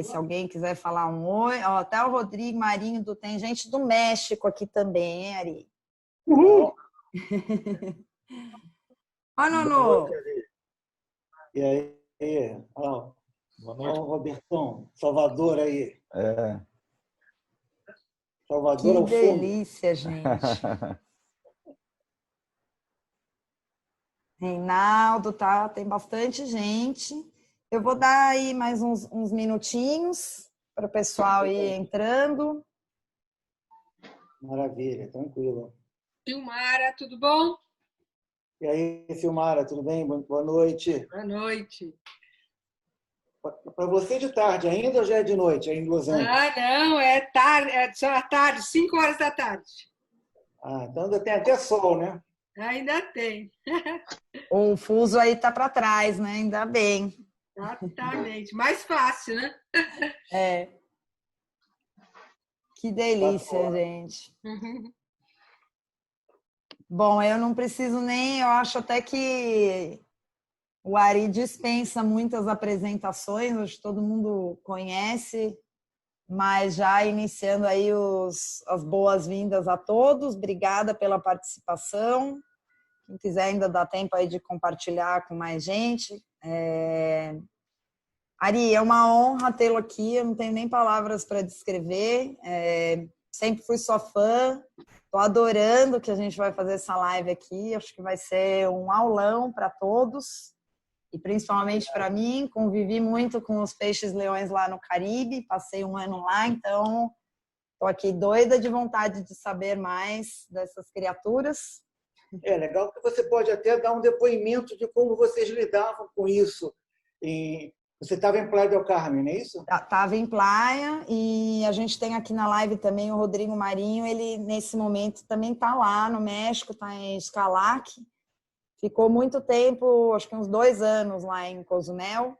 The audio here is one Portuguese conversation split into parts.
Se alguém quiser falar um oi. Ó, até o Rodrigo Marinho, tem gente do México aqui também, hein, Ari? Uhul! Ó, Nono! E aí? Ó, Boa noite. o Robertão, Salvador aí. Salvador Que ao fundo. delícia, gente. Reinaldo, tá? Tem bastante gente. Eu vou dar aí mais uns minutinhos para o pessoal ir entrando. Maravilha, tranquilo. Silmara, tudo bom? E aí, Silmara, tudo bem? Boa noite. Boa noite. Para você de tarde ainda ou já é de noite aí em Los Angeles? Não, é tarde, só à tarde, 5 horas da tarde. Então ainda tem até sol, né? Ainda tem. O fuso aí tá para trás, né? Ainda bem. Exatamente. Mais fácil, né? Que delícia, gente. Bom, eu não preciso nem... Eu acho até que o Ari dispensa muitas apresentações, acho que todo mundo conhece, mas já iniciando aí as boas-vindas a todos. Obrigada pela participação. Quem quiser ainda dá tempo aí de compartilhar com mais gente. Ari, é uma honra tê-lo aqui, eu não tenho nem palavras para descrever. Sempre fui sua fã, estou adorando que a gente vai fazer essa live aqui. Acho que vai ser um aulão para todos. E principalmente para mim, convivi muito com os peixes-leões lá no Caribe, passei um ano lá, então estou aqui doida de vontade de saber mais dessas criaturas. Legal que você pode até dar um depoimento de como vocês lidavam com isso. Você estava em Playa del Carmen, não é isso? Estava em Playa, e a gente tem aqui na live também o Rodrigo Marinho, ele nesse momento também está lá no México, está em Xcalac. Ficou muito tempo, acho que uns 2 anos lá em Cozumel.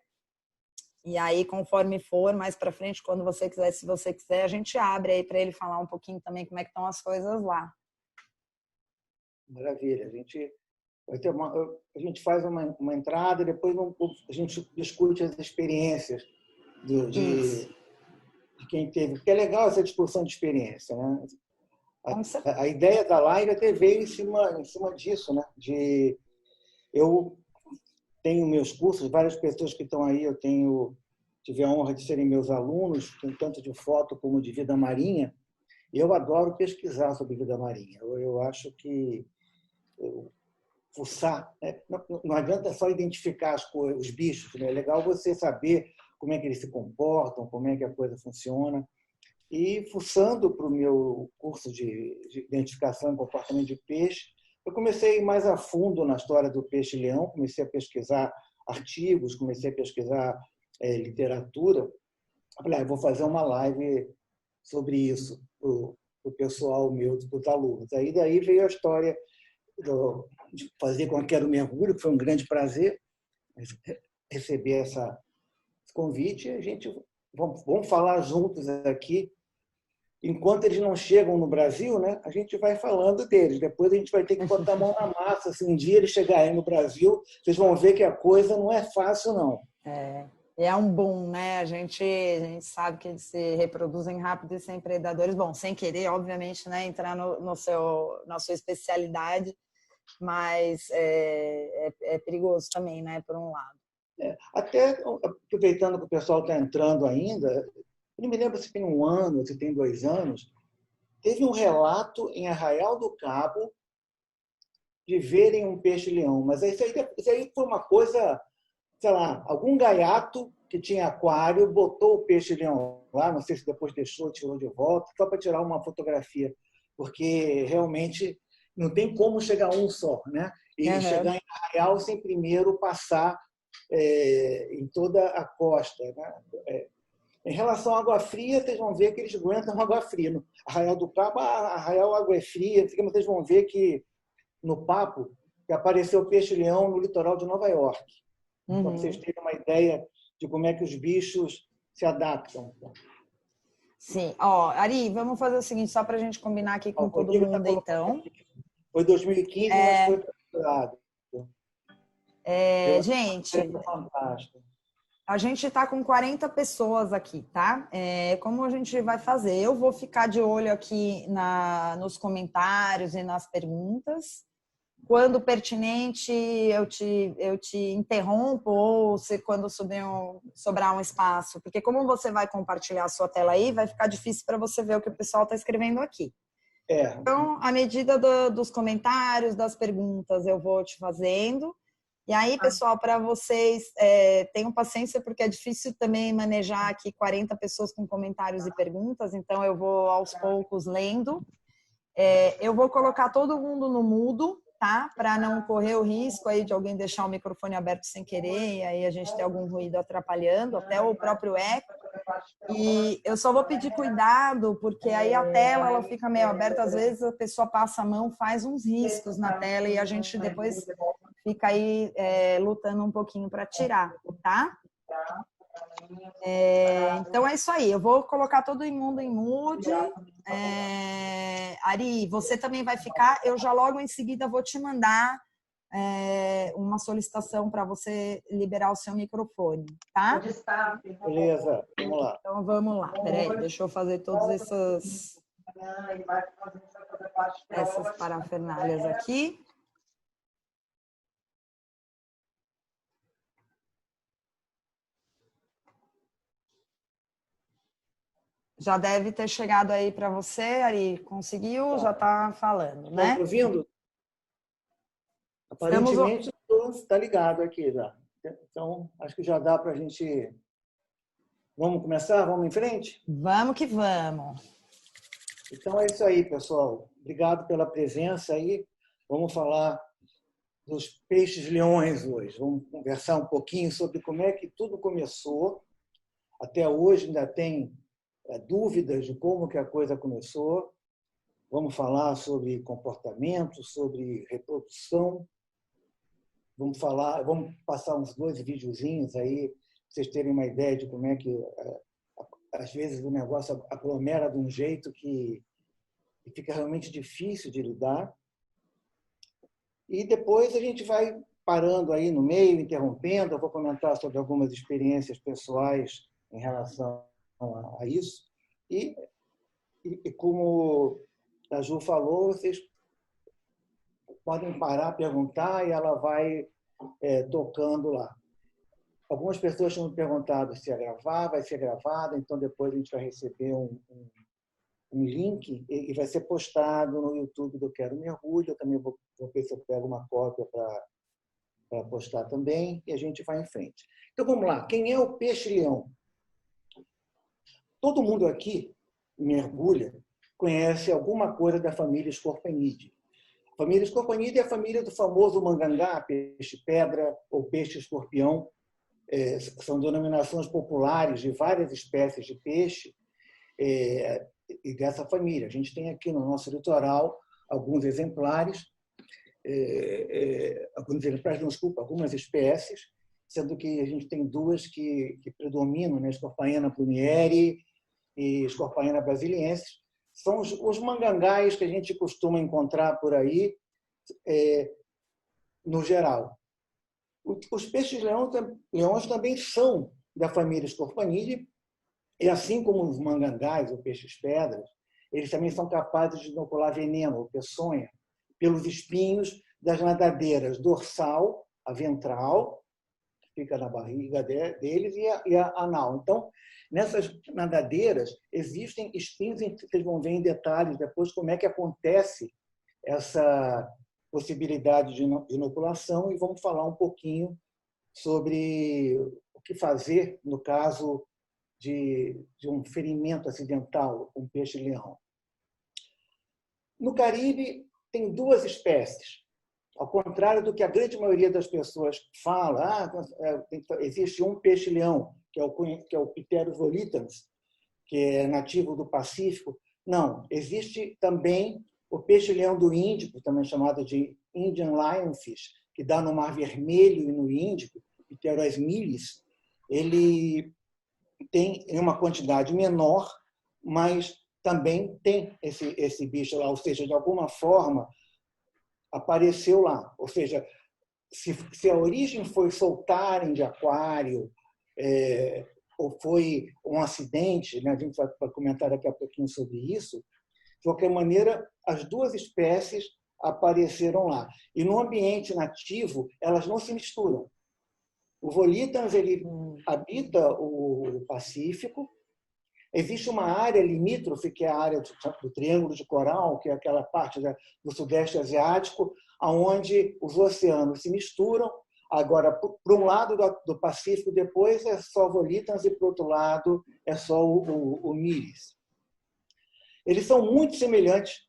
E aí, conforme for, mais para frente, quando você quiser, se você quiser, a gente abre aí para ele falar um pouquinho também como é que estão as coisas lá. Maravilha. A gente faz uma entrada e depois a gente discute as experiências de quem teve. Porque é legal essa discussão de experiência, né? A ideia da live até veio em cima disso, né? Eu tenho meus cursos, várias pessoas que estão aí, tive a honra de serem meus alunos, tanto de foto como de vida marinha. Eu adoro pesquisar sobre vida marinha. Eu acho que fuçar, né? Não adianta só identificar os bichos, né? É legal você saber como é que eles se comportam, como é que a coisa funciona. E fuçando para o meu curso de identificação e comportamento de peixe, eu comecei a ir mais a fundo na história do peixe-leão, comecei a pesquisar artigos, comecei a pesquisar literatura. Falei, vou fazer uma live sobre isso para o pessoal meu, dos alunos. Daí veio a história de fazer com a Quero Mergulho, que foi um grande prazer receber esse convite. E a gente vamos falar juntos aqui. Enquanto eles não chegam no Brasil, né, a gente vai falando deles. Depois a gente vai ter que botar a mão na massa. Se um dia eles chegarem no Brasil, vocês vão ver que a coisa não é fácil, não. É um boom, né? A gente sabe que eles se reproduzem rápido e são predadores. Bom, sem querer, obviamente, né, entrar na sua especialidade, mas é perigoso também, né, por um lado. Até aproveitando que o pessoal está entrando ainda, eu não me lembro se tem 1 ano, se tem 2 anos, teve um relato em Arraial do Cabo de verem um peixe-leão. Mas isso aí foi uma coisa, sei lá, algum gaiato que tinha aquário botou o peixe-leão lá, não sei se depois deixou, tirou de volta, só para tirar uma fotografia, porque realmente não tem como chegar um só, né? E chegar em Arraial sem primeiro passar em toda a costa, né? Em relação à água fria, vocês vão ver que eles aguentam água fria. No Arraial do Cabo, Arraial água é fria, mas vocês vão ver que no papo que apareceu peixe-leão no litoral de Nova York. Então, para vocês terem uma ideia de como é que os bichos se adaptam. Sim. Ari, vamos fazer o seguinte, só para a gente combinar aqui com todo mundo, então. Foi 2015, mas foi capturado. Gente, fantástico. A gente está com 40 pessoas aqui, tá? Como a gente vai fazer? Eu vou ficar de olho aqui nos comentários e nas perguntas. Quando pertinente, eu te interrompo, ou quando sobrar um espaço. Porque como você vai compartilhar a sua tela aí, vai ficar difícil para você ver o que o pessoal está escrevendo aqui. Então, à medida dos comentários, das perguntas, eu vou te fazendo. E aí, pessoal, para vocês, tenham paciência, porque é difícil também manejar aqui 40 pessoas com comentários e perguntas, então eu vou aos poucos lendo. Eu vou colocar todo mundo no mudo, tá? Para não correr o risco aí de alguém deixar o microfone aberto sem querer, e aí a gente ter algum ruído atrapalhando, até o próprio eco. E eu só vou pedir cuidado, porque aí a tela ela fica meio aberta, às vezes a pessoa passa a mão, faz uns riscos na tela e a gente depois fica aí lutando um pouquinho para tirar, tá? Então é isso aí, eu vou colocar todo mundo em mude. Ari, você também vai ficar, eu já logo em seguida vou te mandar uma solicitação para você liberar o seu microfone, tá? Beleza, vamos lá. Então vamos lá, peraí, deixa eu fazer todas essas parafernálias aqui. Já deve ter chegado aí para você, Ari. Conseguiu? Já está falando, né? Estou ouvindo? Aparentemente, está ligado aqui já. Então, acho que já dá para a gente... Vamos começar? Vamos em frente? Vamos que vamos. Então, é isso aí, pessoal. Obrigado pela presença aí. Vamos falar dos peixes-leões hoje. Vamos conversar um pouquinho sobre como é que tudo começou. Até hoje ainda tem dúvidas de como que a coisa começou. Vamos falar sobre comportamento, sobre reprodução. Vamos passar uns 2 videozinhos aí, para vocês terem uma ideia de como é que, às vezes, o negócio aglomera de um jeito que fica realmente difícil de lidar. E depois a gente vai parando aí no meio, interrompendo. Eu vou comentar sobre algumas experiências pessoais em relação a isso. E como a Ju falou, vocês podem parar, perguntar, e ela vai tocando lá. Algumas pessoas tinham me perguntado se ia gravar, vai ser gravada, então depois a gente vai receber um link e vai ser postado no YouTube do Quero Mergulho. Eu também vou ver se eu pego uma cópia para postar também, e a gente vai em frente. Então, vamos lá. Quem é o peixe-leão? Todo mundo aqui mergulha, conhece alguma coisa da família Scorpaenidae. A família Scorpaenidae é a família do famoso mangangá, peixe-pedra ou peixe-escorpião. São denominações populares de várias espécies de peixe e dessa família. A gente tem aqui no nosso litoral alguns exemplares, algumas espécies, sendo que a gente tem 2 que predominam, né? Scorpaena plumieri e Scorpaena brasiliensis. São os mangangás que a gente costuma encontrar por aí, no geral. Os peixes-leões também são da família Scorpaenidae, e assim como os mangangás ou peixes-pedras, eles também são capazes de inocular veneno ou peçonha pelos espinhos das nadadeiras dorsal, a ventral, que fica na barriga deles, e a anal. Então, nessas nadadeiras existem espinhos, vocês vão ver em detalhes depois como é que acontece essa possibilidade de inoculação, e vamos falar um pouquinho sobre o que fazer no caso de um ferimento acidental com peixe-leão. No Caribe, tem 2 espécies. Ao contrário do que a grande maioria das pessoas fala, existe um peixe-leão, que é o Pterus volitans, que é nativo do Pacífico. Não, existe também o peixe-leão do Índico, também chamado de Indian Lionfish, que dá no Mar Vermelho e no Índico, Pteros milis. Ele tem uma quantidade menor, mas também tem esse bicho lá, ou seja, de alguma forma apareceu lá. Ou seja, se a origem foi soltarem de aquário ou foi um acidente, né? A gente vai comentar daqui a pouquinho sobre isso. De qualquer maneira, as duas espécies apareceram lá. E no ambiente nativo, elas não se misturam. O Volitans ele habita o Pacífico. Existe uma área limítrofe, que é a área do Triângulo de Coral, que é aquela parte do Sudeste Asiático, onde os oceanos se misturam. Agora, para um lado do Pacífico, depois é só Volitans e, para o outro lado, é só o Miris. Eles são muito semelhantes.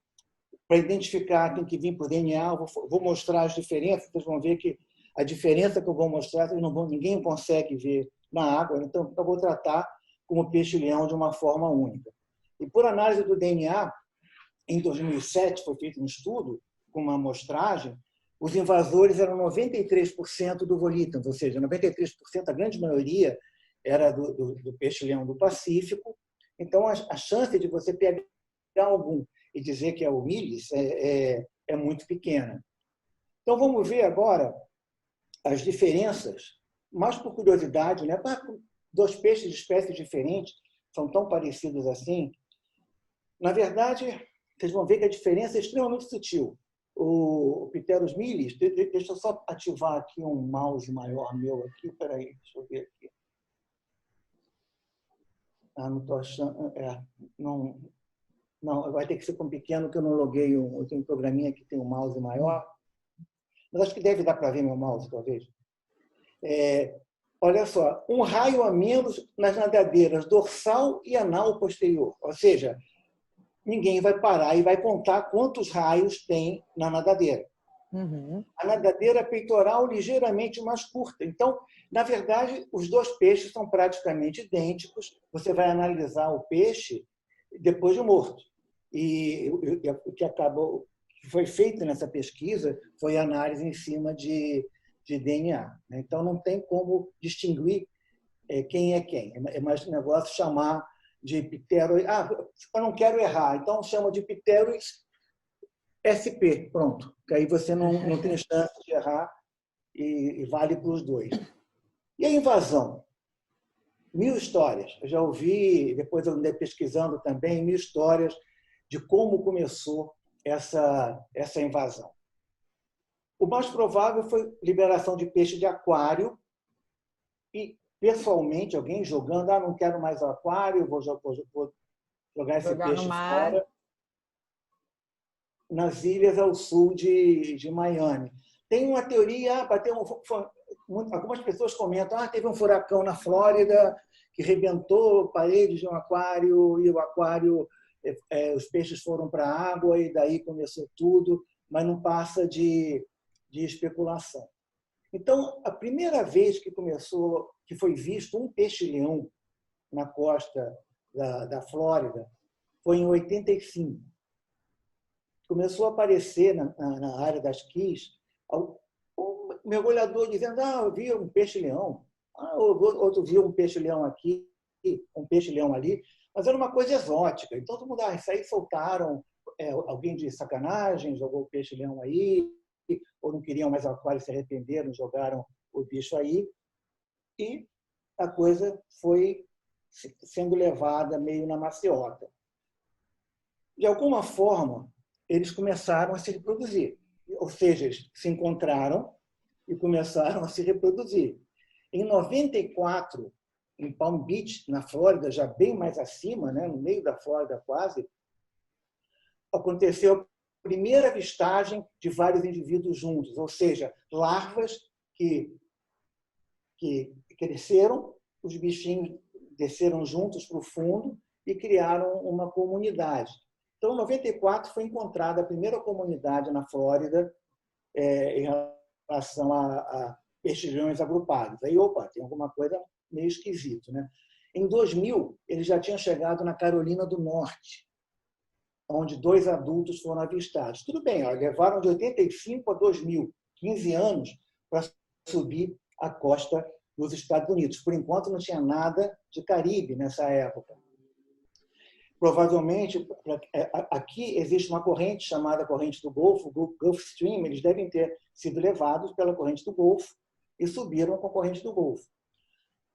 Para identificar, tem que vir por DNA. Vou mostrar as diferenças. Vocês vão ver que a diferença que eu vou mostrar, ninguém consegue ver na água. Então, eu vou tratar como peixe-leão de uma forma única. E por análise do DNA, em 2007 foi feito um estudo com uma amostragem, os invasores eram 93% do Volitans, ou seja, 93%, a grande maioria era do peixe-leão do Pacífico. Então, a chance de você pegar algum e dizer que é o Milis é muito pequena. Então, vamos ver agora as diferenças, mais por curiosidade, né? Dois peixes de espécies diferentes são tão parecidos assim. Na verdade, vocês vão ver que a diferença é extremamente sutil. O Pterus milis, deixa eu só ativar aqui um mouse maior meu aqui, peraí, deixa eu ver aqui. Não estou achando, não, vai ter que ser com pequeno, que eu não loguei, eu tenho um programinha que tem um mouse maior, mas acho que deve dar para ver meu mouse, talvez. Olha só, um raio a menos nas nadadeiras dorsal e anal posterior. Ou seja, ninguém vai parar e vai contar quantos raios tem na nadadeira. Uhum. A nadadeira peitoral ligeiramente mais curta. Então, na verdade, os dois peixes são praticamente idênticos. Você vai analisar o peixe depois de morto. E o que foi feito nessa pesquisa foi análise em cima de DNA. Então, não tem como distinguir quem é quem. É mais um negócio chamar de Pterus. Eu não quero errar, então chama de Pterus SP. Pronto. Que aí você não tem chance de errar e vale para os dois. E a invasão? 1000 histórias. Eu já ouvi, depois eu andei pesquisando também, 1000 histórias de como começou essa invasão. O mais provável foi liberação de peixe de aquário e, pessoalmente, alguém jogando, não quero mais o aquário, vou jogar esse peixe fora, nas ilhas ao sul de Miami. Tem uma teoria, algumas pessoas comentam, teve um furacão na Flórida que rebentou paredes de um aquário e o aquário, os peixes foram para a água e daí começou tudo, mas não passa de especulação. Então, a primeira vez que foi visto um peixe-leão na costa da Flórida foi em 85. Começou a aparecer na área das quis um mergulhador dizendo, eu vi um peixe-leão, outro viu um peixe-leão aqui, um peixe-leão ali, mas era uma coisa exótica. Então, todo mundo, isso aí soltaram, alguém de sacanagem, jogou o peixe-leão aí, ou não queriam mais o aquário, se arrependeram, jogaram o bicho aí, e a coisa foi sendo levada meio na maciota. De alguma forma, eles começaram a se reproduzir, ou seja, eles se encontraram e começaram a se reproduzir. Em 94, em Palm Beach, na Flórida, já bem mais acima, né, no meio da Flórida quase, aconteceu primeira avistagem de vários indivíduos juntos, ou seja, larvas que cresceram, os bichinhos desceram juntos para o fundo e criaram uma comunidade. Então, em 94 foi encontrada a primeira comunidade na Flórida em relação a peixes-leões agrupados. Aí, tem alguma coisa meio esquisita, né? Em 2000, eles já tinham chegado na Carolina do Norte, onde 2 adultos foram avistados. Tudo bem, levaram de 85 a 2000, 15 anos, para subir a costa dos Estados Unidos. Por enquanto, não tinha nada de Caribe nessa época. Provavelmente, aqui existe uma corrente chamada corrente do Golfo, Gulf Stream, eles devem ter sido levados pela corrente do Golfo e subiram com a corrente do Golfo.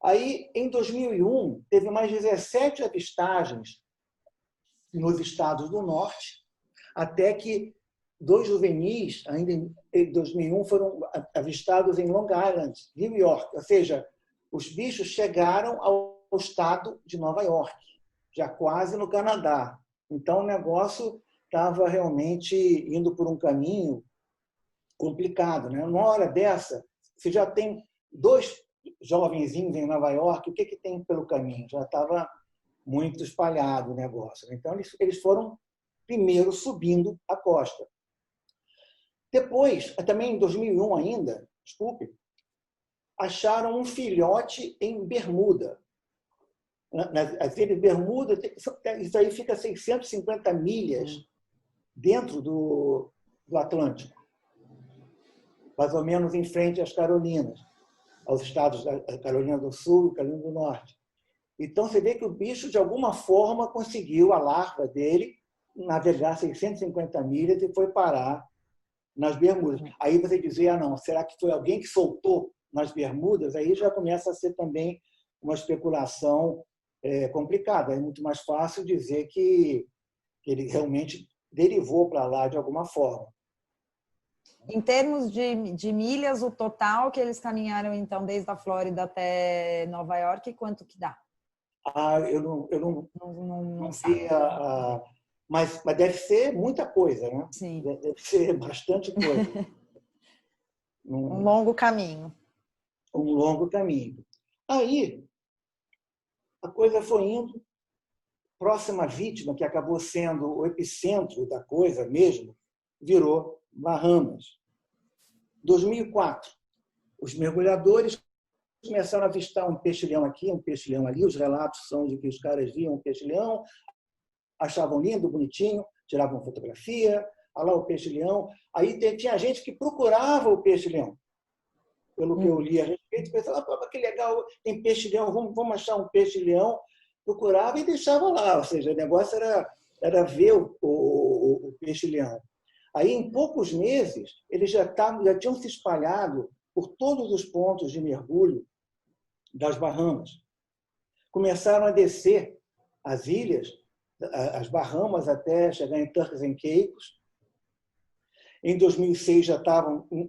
Aí, em 2001, teve mais 17 avistagens nos estados do norte, até que 2 juvenis, ainda em 2001, foram avistados em Long Island, New York. Ou seja, os bichos chegaram ao estado de Nova York, já quase no Canadá. Então, o negócio estava realmente indo por um caminho complicado, né? Numa hora dessa, você já tem 2 jovenzinhos em Nova York, o que tem pelo caminho? Já estava muito espalhado o negócio. Então, eles foram primeiro subindo a costa. Depois, também em 2001 ainda, desculpe, acharam um filhote em Bermuda. As ilhas Bermuda, isso aí fica a 650 milhas dentro do Atlântico, mais ou menos em frente às Carolinas, aos estados da Carolina do Sul e Carolina do Norte. Então, você vê que o bicho, de alguma forma, conseguiu, a larva dele, navegar 650 milhas e foi parar nas Bermudas. Aí você dizia, não, será que foi alguém que soltou nas Bermudas? Aí já começa a ser também uma especulação complicada. É muito mais fácil dizer que ele realmente derivou para lá de alguma forma. Em termos de milhas, o total que eles caminharam, então, desde a Flórida até Nova York, quanto que dá? Eu não sei, mas deve ser muita coisa, né? Sim. Deve ser bastante coisa. Um longo caminho. Um longo caminho. Aí, a coisa foi indo. Próxima vítima, que acabou sendo o epicentro da coisa mesmo, virou Bahamas. 2004, os mergulhadores começaram a avistar um peixe-leão aqui, um peixe-leão ali. Os relatos são de que os caras viam um peixe-leão, achavam lindo, bonitinho, tiravam fotografia, olha lá o peixe-leão. Aí tinha gente que procurava o peixe-leão. Pelo que eu li a respeito, pensava, que legal, tem peixe-leão, vamos achar um peixe-leão. Procurava e deixava lá. Ou seja, o negócio era ver o peixe-leão. Aí, em poucos meses, eles já tinham se espalhado por todos os pontos de mergulho das Bahamas. Começaram a descer as ilhas, as Bahamas, até chegar em Turks and Caicos. Em 2006 já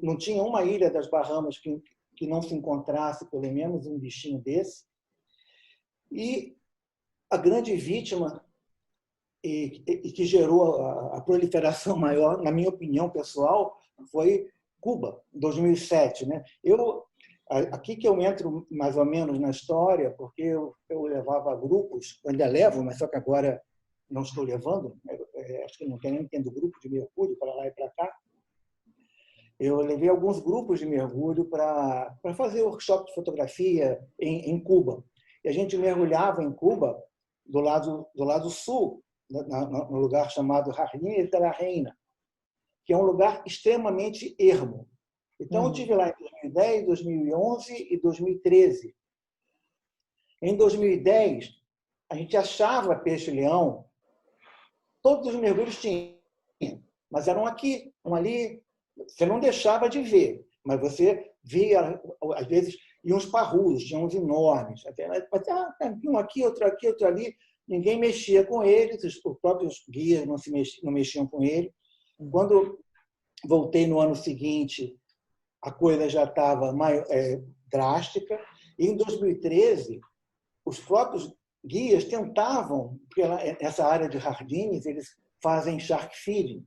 não tinha uma ilha das Bahamas que não se encontrasse pelo menos um bichinho desse. E a grande vítima e que gerou a proliferação maior, na minha opinião pessoal, foi Cuba, em 2007. Né? Aqui que eu entro mais ou menos na história, porque eu levava grupos, eu ainda levo, mas só que agora não estou levando, acho que não tem nem tendo grupo de mergulho para lá e para cá. Eu levei alguns grupos de mergulho para fazer workshop de fotografia em Cuba. E a gente mergulhava em Cuba do lado sul, no lugar chamado Jardines de la Reina, que é um lugar extremamente ermo. Então, eu estive lá em 2010, 2011 e 2013. Em 2010, a gente achava peixe-leão, todos os mergulhos tinham, mas eram aqui, um ali. Você não deixava de ver, mas você via, às vezes, e uns parrudos, tinha uns enormes. Um aqui, outro ali. Ninguém mexia com eles, os próprios guias não mexiam com ele. Quando voltei no ano seguinte, a coisa já estava drástica. E em 2013, os próprios guias tentavam, porque nessa área de Jardines eles fazem shark feeding.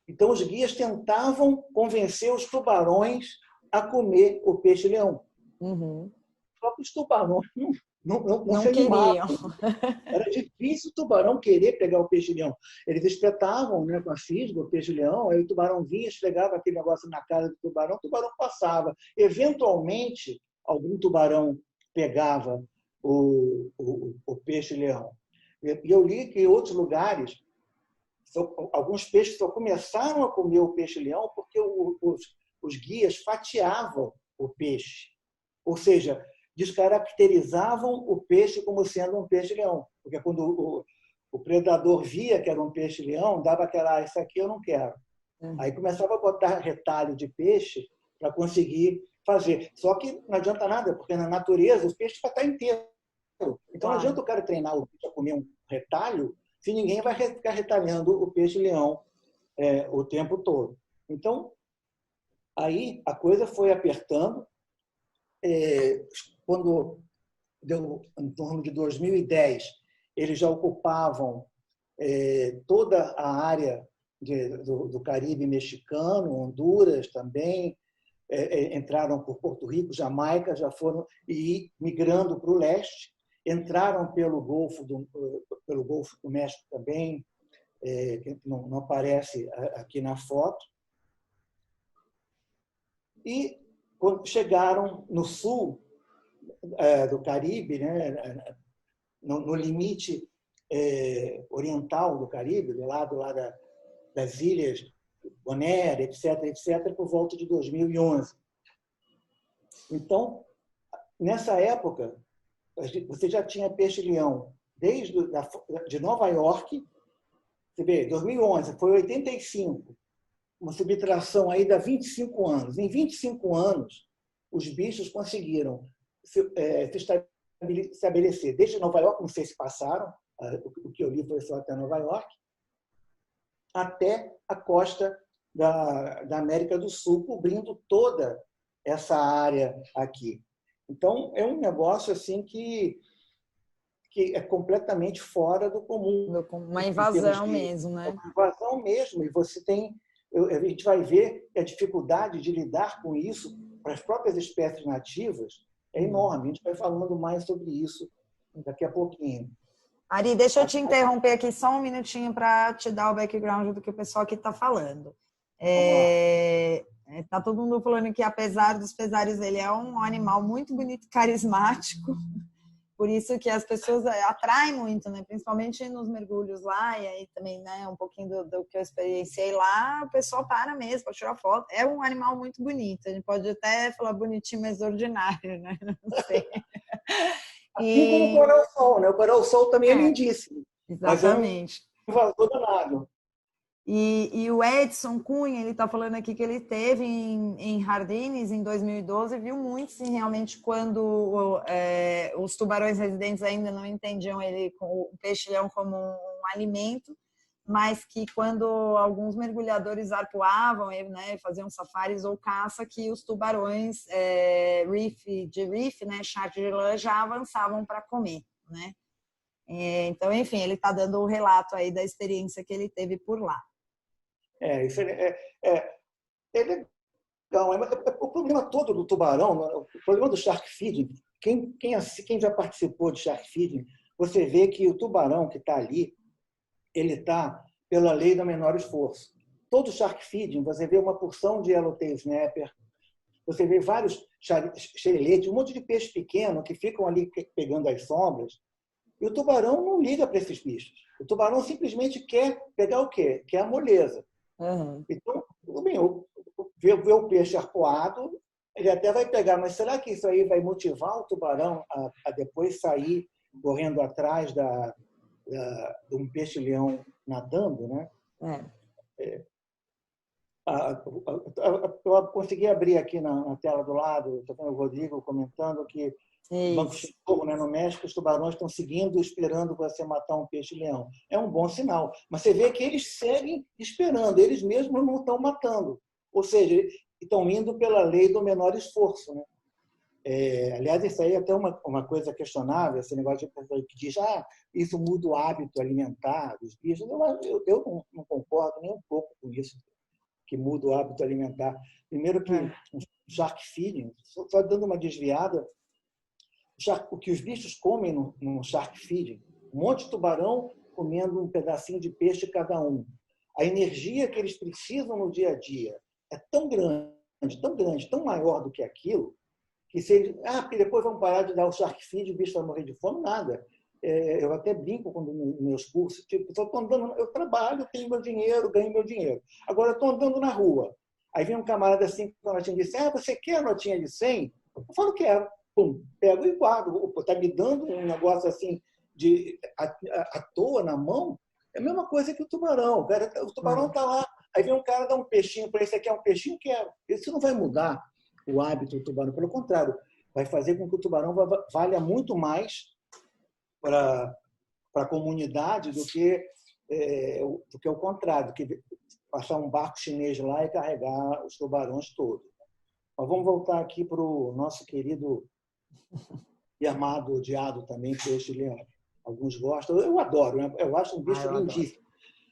Então, os guias tentavam convencer os tubarões a comer o peixe-leão. Os próprios tubarões não se queriam. Era difícil o tubarão querer pegar o peixe-leão. Eles espetavam, né, com a fisga o peixe-leão, aí o tubarão vinha, esfregava aquele negócio na cara do tubarão, o tubarão passava. Eventualmente, algum tubarão pegava o peixe-leão. E eu li que em outros lugares, alguns peixes só começaram a comer o peixe-leão porque os guias fatiavam o peixe. Ou seja, descaracterizavam o peixe como sendo um peixe-leão. Porque quando o predador via que era um peixe-leão, dava aquela, isso aqui eu não quero. Aí começava a botar retalho de peixe para conseguir fazer. Só que não adianta nada, porque na natureza o peixe vai estar inteiro. Então não adianta o cara treinar o peixe a comer um retalho se ninguém vai ficar retalhando o peixe-leão o tempo todo. Então, aí a coisa foi apertando. Quando deu em torno de 2010, eles já ocupavam toda a área do Caribe mexicano, Honduras também, entraram por Porto Rico, Jamaica, já foram e migrando para o leste, entraram pelo Golfo do México também, que não aparece aqui na foto, e quando chegaram no sul do Caribe, né, no limite oriental do Caribe, do lado lá das ilhas Bonaire, etc., por volta de 2011. Então, nessa época, você já tinha peixe-leão desde de Nova York. Você vê, 2011 foi 85, uma subtração aí de 25 anos. Em 25 anos, os bichos conseguiram se estabelecer desde Nova York, não sei se passaram, o que eu li foi só até Nova York, até a costa da América do Sul, cobrindo toda essa área aqui. Então, é um negócio assim que é completamente fora do comum. Uma invasão mesmo, né? Uma invasão mesmo. E você tem... A gente vai ver que a dificuldade de lidar com isso para as próprias espécies nativas é enorme. A gente vai falando mais sobre isso daqui a pouquinho. Ari, deixa eu te interromper aqui só um minutinho para te dar o background do que o pessoal aqui está falando. Tá todo mundo falando que, apesar dos pesares, ele é um animal muito bonito e carismático. Por isso que as pessoas atraem muito, né? Principalmente nos mergulhos lá, e aí também, né, um pouquinho do que eu experienciei lá, o pessoal para mesmo para tirar foto. É um animal muito bonito. A gente pode até falar bonitinho, mas ordinário, né? Não sei. Assim como o coral-sol, né? O coral-sol também é lindíssimo. Exatamente. Mas é um invasor danado. E o Edson Cunha, ele está falando aqui que ele esteve em Jardines em 2012 e viu muito, sim, realmente, quando os tubarões residentes ainda não entendiam o peixe-leão como um alimento, mas que quando alguns mergulhadores arpoavam, né, faziam safaris ou caça, que os tubarões reef, né, charque de lã, já avançavam para comer, né? Então, enfim, ele está dando o relato aí da experiência que ele teve por lá. Isso é legal. O problema todo do tubarão, o problema do shark feeding, quem já participou de shark feeding, você vê que o tubarão que está ali, ele está pela lei do menor esforço. Todo shark feeding, você vê uma porção de yellowtail snapper, você vê vários xereletes, um monte de peixe pequeno que ficam ali pegando as sombras, e o tubarão não liga para esses bichos. O tubarão simplesmente quer pegar o quê? Quer a moleza. Uhum. Então, ver o peixe arpoado, ele até vai pegar, mas será que isso aí vai motivar o tubarão a depois sair correndo atrás de um peixe-leão nadando, né? Eu consegui abrir aqui na tela do lado, estou vendo o Rodrigo comentando que no Banco Chico, né, no México, os tubarões estão seguindo, esperando você matar um peixe-leão. É um bom sinal. Mas você vê que eles seguem esperando, eles mesmos não estão matando. Ou seja, estão indo pela lei do menor esforço, né? Aliás, isso aí é até uma coisa questionável, esse negócio de pessoa que diz isso muda o hábito alimentar dos bichos. Eu não concordo nem um pouco com isso, que muda o hábito alimentar. Primeiro que o shark feeding, só dando uma desviada, o que os bichos comem no shark feeding, um monte de tubarão comendo um pedacinho de peixe cada um. A energia que eles precisam no dia a dia é tão grande, tão maior do que aquilo, que se eles, porque depois vão parar de dar o shark feed, o bicho vai morrer de fome, nada. Eu até brinco quando nos meus cursos, eu trabalho, tenho meu dinheiro, ganho meu dinheiro. Agora eu estou andando na rua. Aí vem um camarada assim com a notinha de 100, você quer a notinha de 100? Eu falo, quero. Pum, pego e guardo. Está me dando um negócio assim à toa na mão, é a mesma coisa que o tubarão. O tubarão está lá, aí vem um cara dar um peixinho para esse aqui, é um peixinho, quero. Isso não vai mudar o hábito do tubarão. Pelo contrário, vai fazer com que o tubarão valha muito mais para a comunidade do que o contrário, do que passar um barco chinês lá e carregar os tubarões todos. Mas vamos voltar aqui para o nosso querido e amado, odiado também, peixe-leão. Alguns gostam, eu adoro, né? Eu acho um bicho lindíssimo.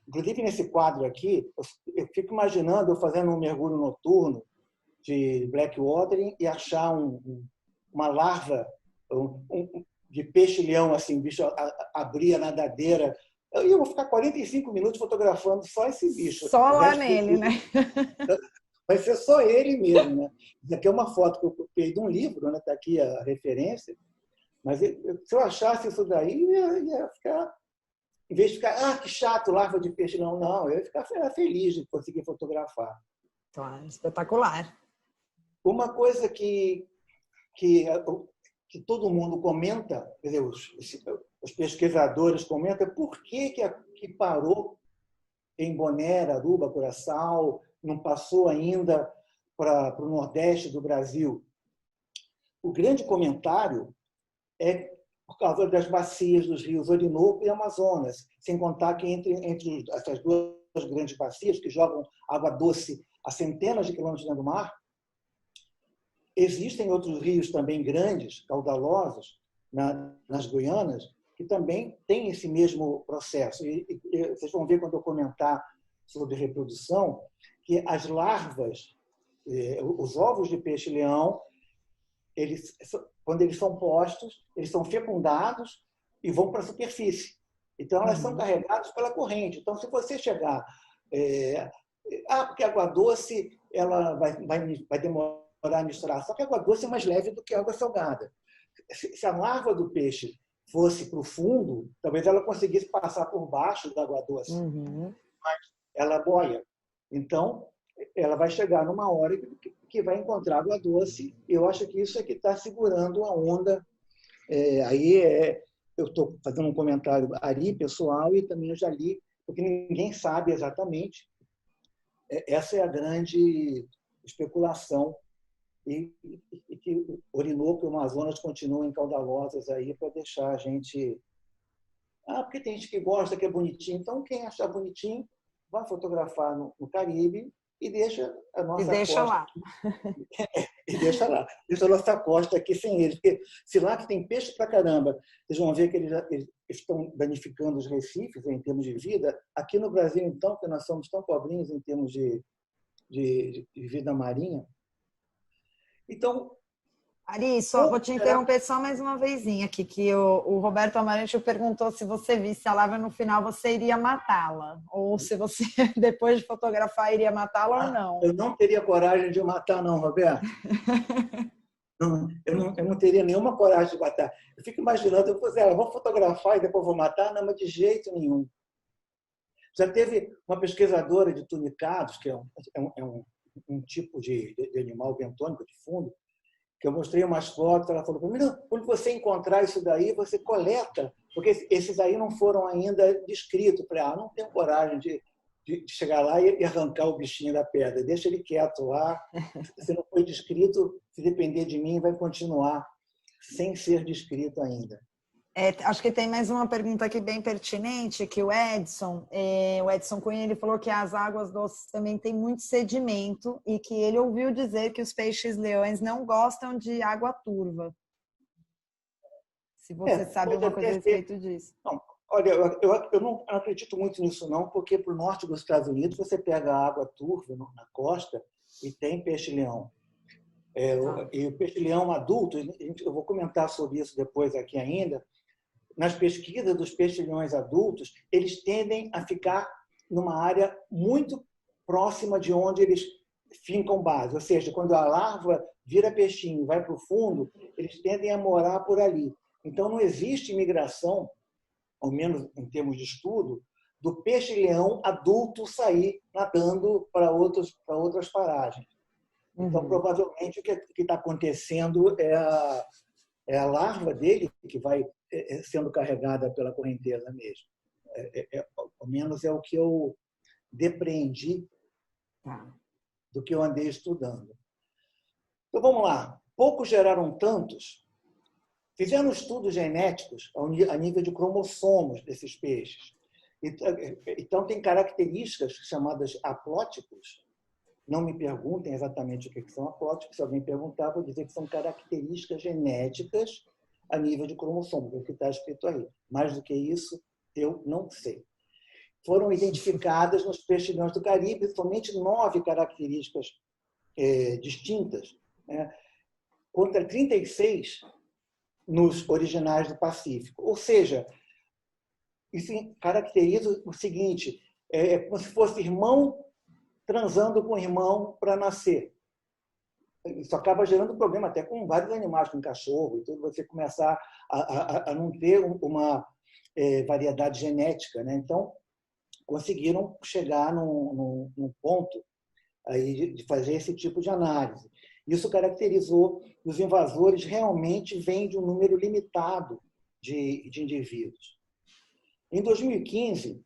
Inclusive, nesse quadro aqui, eu fico imaginando eu fazendo um mergulho noturno de Blackwater e achar uma larva de peixe-leão, assim, o bicho abrir a nadadeira. Eu vou ficar 45 minutos fotografando só esse bicho. Só lá nele, né? Vai ser só ele mesmo, né? Isso aqui é uma foto que eu copiei de um livro, né? Está aqui a referência. Mas se eu achasse isso daí, ia ficar... Em vez de ficar, que chato, larva de peixe, não. Eu ia ficar feliz de conseguir fotografar. Claro, espetacular. Uma coisa que todo mundo comenta, quer dizer, os pesquisadores comentam, por que parou em Bonaire, Aruba, Curaçao, não passou ainda para o Nordeste do Brasil? O grande comentário é por causa das bacias dos rios Orinoco e Amazonas, sem contar que entre essas duas grandes bacias, que jogam água doce a centenas de quilômetros dentro do mar, existem outros rios também grandes, caudalosos, nas Guianas, que também têm esse mesmo processo. E vocês vão ver quando eu comentar sobre reprodução, que as larvas, os ovos de peixe-leão, quando eles são postos, eles são fecundados e vão para a superfície. Então, elas são carregadas pela corrente. Então, se você chegar... porque a água doce ela vai demorar a misturar. Só que a água doce é mais leve do que a água salgada. Se a larva do peixe fosse para o fundo, talvez ela conseguisse passar por baixo da água doce. Mas ela boia. Então, ela vai chegar numa hora que vai encontrar água doce. Eu acho que isso é que está segurando a onda. Eu estou fazendo um comentário ali, pessoal, e também eu já li, porque ninguém sabe exatamente. Essa é a grande especulação. E que o Orinoco e o Amazonas continuem caudalosas aí para deixar a gente... porque tem gente que gosta, que é bonitinho. Então, quem achar bonitinho, vai fotografar no Caribe e deixa a nossa costa lá. E deixa lá. Deixa a nossa costa aqui sem eles. Porque se lá que tem peixe pra caramba, vocês vão ver que eles estão danificando os recifes em termos de vida. Aqui no Brasil, então, que nós somos tão pobrinhos em termos de vida marinha. Então, Ari, só vou te interromper só mais uma vezinha aqui, que o Roberto Amarante perguntou se você visse a larva no final, você iria matá-la. Ou se você, depois de fotografar, iria matá-la ou não. Eu não teria coragem de matar, não, Roberto. Eu não teria nenhuma coragem de matar. Eu fico imaginando, eu vou fotografar e depois vou matar? Não, mas de jeito nenhum. Já teve uma pesquisadora de tunicados, que é um tipo de animal bentônico de fundo, que eu mostrei umas fotos, ela falou para mim, quando você encontrar isso daí, você coleta, porque esses aí não foram ainda descritos. Não tenho coragem de chegar lá e arrancar o bichinho da pedra, deixa ele quieto lá, se não foi descrito, se depender de mim, vai continuar sem ser descrito ainda. Acho que tem mais uma pergunta aqui bem pertinente, que o Edson Cunha, ele falou que as águas doces também têm muito sedimento e que ele ouviu dizer que os peixes-leões não gostam de água turva. Se você sabe alguma coisa a respeito disso. Não, olha, eu não acredito muito nisso não, porque para o norte dos Estados Unidos você pega a água turva na costa e tem peixe-leão. E o peixe-leão adulto, eu vou comentar sobre isso depois aqui ainda, nas pesquisas dos peixes-leões adultos, eles tendem a ficar numa área muito próxima de onde eles fincam base. Ou seja, quando a larva vira peixinho e vai para o fundo, eles tendem a morar por ali. Então, não existe migração, ao menos em termos de estudo, do peixe-leão adulto sair nadando para outras paragens. Então, provavelmente, o que está acontecendo é a larva dele que vai sendo carregada pela correnteza mesmo. Ao menos é o que eu depreendi do que eu andei estudando. Então, vamos lá. Poucos geraram tantos. Fizeram estudos genéticos a nível de cromossomos desses peixes. Então, tem características chamadas haplótipos. Não me perguntem exatamente o que são haplótipos. Se alguém perguntar, vou dizer que são características genéticas a nível de cromossomo, o que está escrito aí. Mais do que isso, eu não sei. Foram identificadas nos peixes-leões do Caribe somente 9 características distintas, né, contra 36 nos originais do Pacífico. Ou seja, isso caracteriza o seguinte, é como se fosse irmão transando com irmão para nascer. Isso acaba gerando problema até com vários animais, com cachorro e tudo, você começar a não ter uma variedade genética, né? Então, conseguiram chegar num ponto aí de fazer esse tipo de análise. Isso caracterizou que os invasores realmente vêm de um número limitado de indivíduos. Em 2015,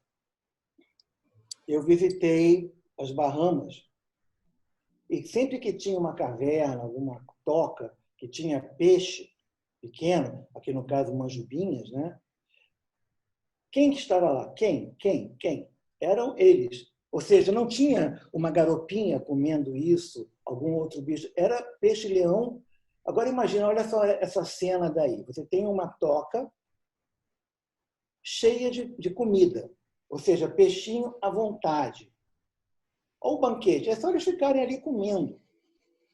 eu visitei as Bahamas e sempre que tinha uma caverna, alguma toca que tinha peixe pequeno, aqui no caso manjubinhas, né? Quem que estava lá? Quem? Eram eles. Ou seja, não tinha uma garopinha comendo isso, algum outro bicho. Era peixe-leão. Agora imagina, olha só essa cena daí. Você tem uma toca cheia de comida, ou seja, peixinho à vontade. Olha o banquete, é só eles ficarem ali comendo.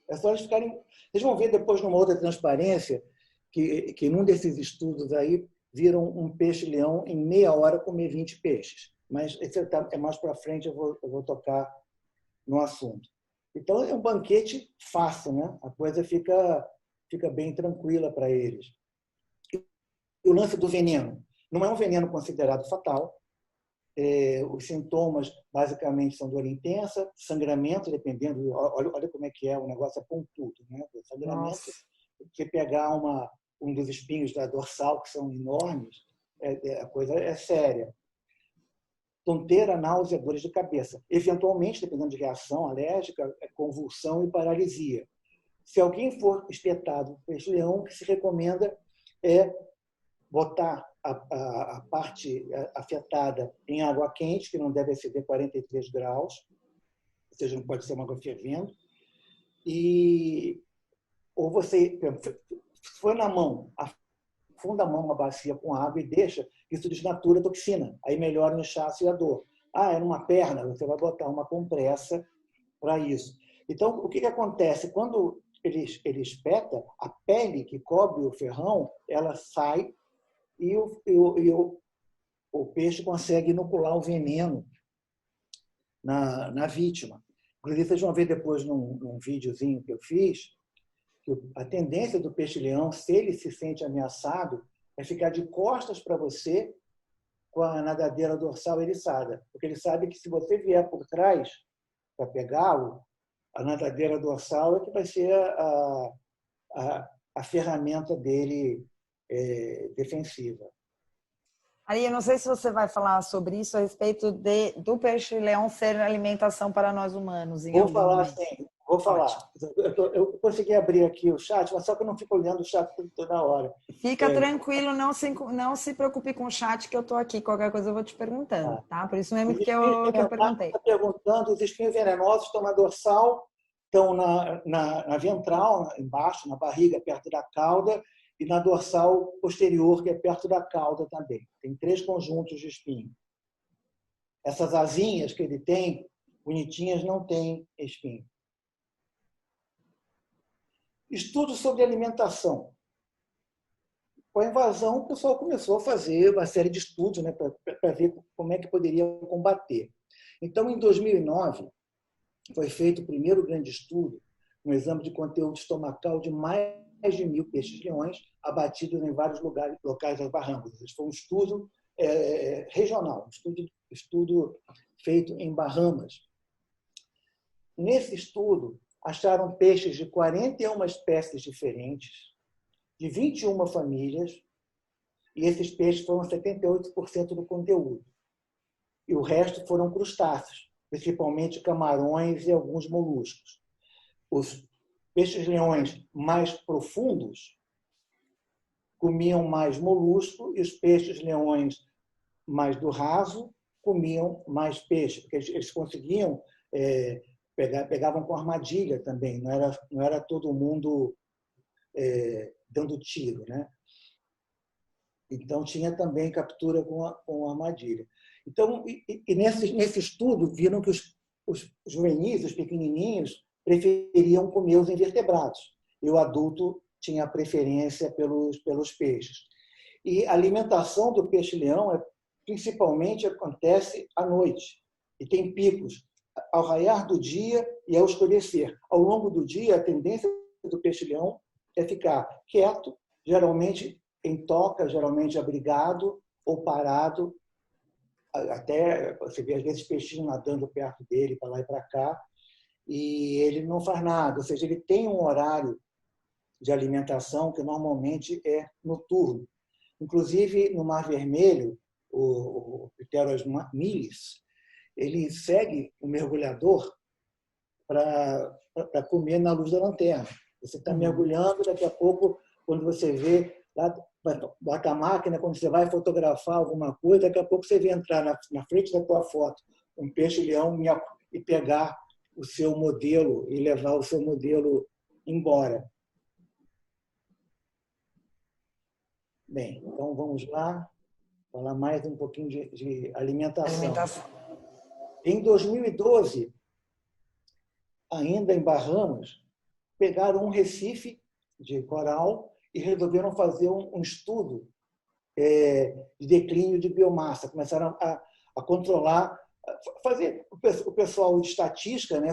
É só eles ficarem... Vocês vão ver depois numa outra transparência que num desses estudos aí viram um peixe-leão em meia hora comer 20 peixes. Mas esse é mais para frente, eu vou tocar no assunto. Então, é um banquete fácil, né? A coisa fica bem tranquila para eles. E o lance do veneno. Não é um veneno considerado fatal. Os sintomas, basicamente, são dor intensa, sangramento, dependendo... Olha como é que é, o negócio é pontudo, né? O sangramento, você pegar um dos espinhos da dorsal, que são enormes, a coisa é séria. Tonteira, náusea, dores de cabeça. Eventualmente, dependendo de reação alérgica, convulsão e paralisia. Se alguém for espetado por peixe-leão, o que se recomenda é botar a parte afetada em água quente, que não deve exceder 43 graus, ou seja, não pode ser uma água fervendo. Ou você, se for na mão, afunda a mão numa bacia com água e deixa, isso desnatura a toxina. Aí melhora o inchaço e a dor. É numa perna, você vai botar uma compressa para isso. Então, o que acontece? Quando ele espeta, a pele que cobre o ferrão, ela sai e o peixe consegue inocular o veneno na vítima. Inclusive, vocês vão ver depois num videozinho que eu fiz, que a tendência do peixe-leão, se ele se sente ameaçado, é ficar de costas para você com a nadadeira dorsal eriçada. Porque ele sabe que se você vier por trás para pegá-lo, a nadadeira dorsal é que vai ser a ferramenta dele defensiva. Ari, eu não sei se você vai falar sobre isso a respeito do peixe-leão ser alimentação para nós humanos. Vou falar, sim. Vou falar. Eu consegui abrir aqui o chat, mas só que eu não fico olhando o chat toda hora. Fica tranquilo, não se preocupe com o chat, que eu estou aqui. Qualquer coisa eu vou te perguntando, tá? Por isso mesmo que eu perguntei. Está perguntando, os espinhos venenosos estão na dorsal, estão na ventral, embaixo, na barriga, perto da cauda, e na dorsal posterior, que é perto da cauda também. Tem 3 conjuntos de espinho. Essas asinhas que ele tem, bonitinhas, não têm espinho. Estudos sobre alimentação. Com a invasão, o pessoal começou a fazer uma série de estudos, né, para ver como é que poderia combater. Então, em 2009, foi feito o primeiro grande estudo, um exame de conteúdo estomacal de mais de 1.000 peixes-leões abatidos em vários locais das Bahamas. Esse foi um estudo regional, um estudo feito em Bahamas. Nesse estudo, acharam peixes de 41 espécies diferentes, de 21 famílias, e esses peixes foram 78% do conteúdo. E o resto foram crustáceos, principalmente camarões e alguns moluscos. Os peixes-leões mais profundos comiam mais molusco e os peixes-leões mais do raso comiam mais peixe, porque eles conseguiam pegavam com armadilha também, não era todo mundo dando tiro, né? Então tinha também captura com armadilha. Então, nesse estudo viram que os juvenis, os pequenininhos, preferiam comer os invertebrados e o adulto tinha preferência pelos peixes. E a alimentação do peixe-leão principalmente acontece à noite e tem picos ao raiar do dia e ao escurecer. Ao longo do dia, a tendência do peixe-leão é ficar quieto, geralmente em toca, geralmente abrigado ou parado. Até você vê, às vezes, peixinhos nadando perto dele, para lá e para cá, e ele não faz nada. Ou seja, ele tem um horário de alimentação que normalmente é noturno. Inclusive, no Mar Vermelho, o Pteros milis, ele segue o mergulhador para comer na luz da lanterna. Você está mergulhando, daqui a pouco, quando você vê, lá bota a máquina, quando você vai fotografar alguma coisa, daqui a pouco você vê entrar na frente da tua foto um peixe-leão e pegar o seu modelo e levar o seu modelo embora. Bem, então vamos lá, falar mais um pouquinho de alimentação. Em 2012, ainda em Bahamas, pegaram um recife de coral e resolveram fazer um estudo de declínio de biomassa. Começaram a controlar, fazer o pessoal de estatística, né,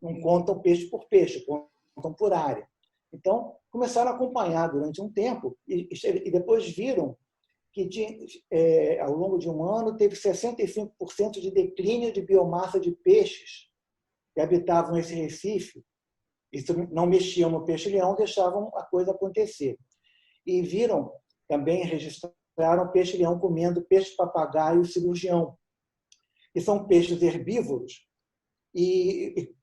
não contam peixe por peixe, contam por área. Então, começaram a acompanhar durante um tempo e depois viram que ao longo de um ano teve 65% de declínio de biomassa de peixes que habitavam esse recife. Isso não mexiam no peixe-leão, deixavam a coisa acontecer. E viram, também registraram peixe-leão comendo peixe-papagaio e cirurgião, que são peixes herbívoros e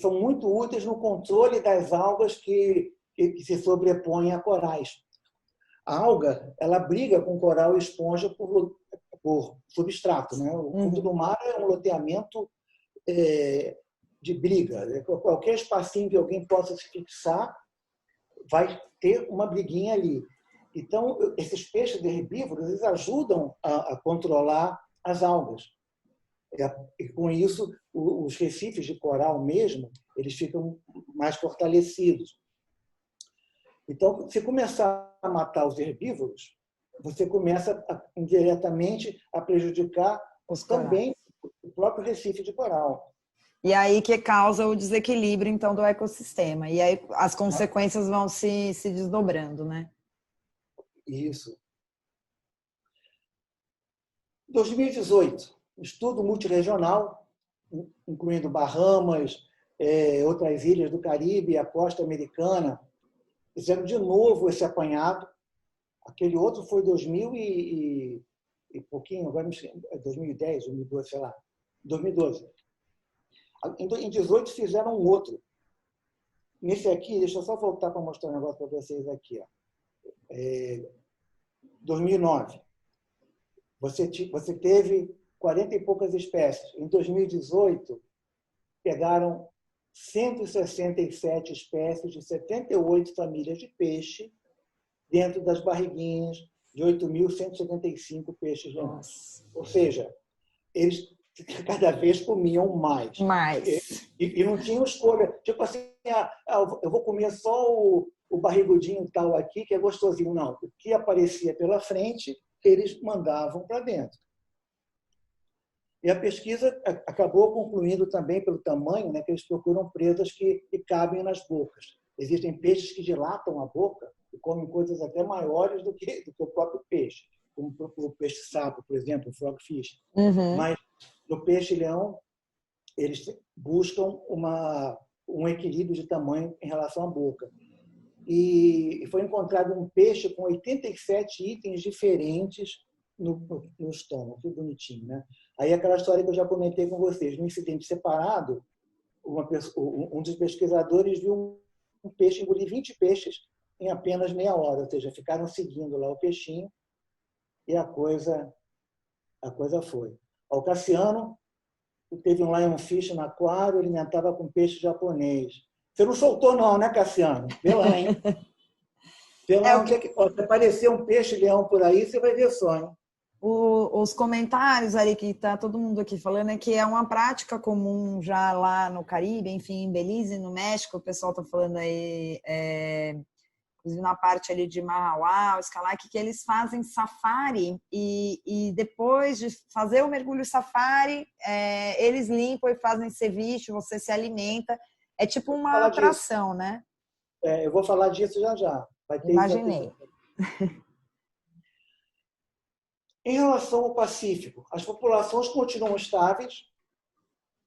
são muito úteis no controle das algas que se sobrepõem a corais. A alga, ela briga com coral e esponja por substrato, né? O fundo do mar é um loteamento de briga. Qualquer espacinho que alguém possa se fixar vai ter uma briguinha ali. Então, esses peixes herbívoros, eles ajudam a controlar as algas. E com isso, os recifes de coral mesmo, eles ficam mais fortalecidos. Então, se começar a matar os herbívoros, você começa indiretamente a prejudicar também o próprio recife de coral. E aí que causa o desequilíbrio, então, do ecossistema. E aí as consequências vão se desdobrando, né? Isso. 2018, estudo multirregional, incluindo Bahamas, outras ilhas do Caribe, a costa americana, fizeram de novo esse apanhado. Aquele outro foi 2000 e pouquinho, agora 2010, 2012, sei lá, 2012. Em 2018 fizeram um outro. Nesse aqui, deixa eu só voltar para mostrar um negócio para vocês aqui. 2009. Você teve 40 e poucas espécies. Em 2018, pegaram 167 espécies de 78 famílias de peixe dentro das barriguinhas de 8.175 peixes-leões. Ou seja, eles cada vez comiam mais. E não tinham escolha. Tipo assim, eu vou comer só o barrigudinho tal aqui, que é gostosinho. Não. O que aparecia pela frente, eles mandavam para dentro. E a pesquisa acabou concluindo também pelo tamanho, né, que eles procuram presas que cabem nas bocas. Existem peixes que dilatam a boca e comem coisas até maiores do que o próprio peixe, como o peixe-sapo, por exemplo, o frogfish. Mas no peixe-leão, eles buscam um equilíbrio de tamanho em relação à boca. E foi encontrado um peixe com 87 itens diferentes no estômago, que bonitinho, né? Aí aquela história que eu já comentei com vocês, no incidente separado, um dos pesquisadores viu um peixe engolir 20 peixes em apenas meia hora, ou seja, ficaram seguindo lá o peixinho e a coisa foi. O Cassiano teve um lionfish no aquário, alimentava com peixe japonês. Você não soltou não, né, Cassiano? Vê lá, hein? Vê lá se aparecer um peixe-leão por aí, você vai ver só, hein? Os comentários ali que está todo mundo aqui falando é que é uma prática comum já lá no Caribe, enfim, em Belize, no México, o pessoal está falando aí, inclusive na parte ali de Mahauá, Escalac, que eles fazem safari e depois de fazer o mergulho safari, eles limpam e fazem ceviche, você se alimenta. É tipo uma atração, disso, né? Eu vou falar disso já. Vai ter Imaginei. Em relação ao Pacífico, as populações continuam estáveis,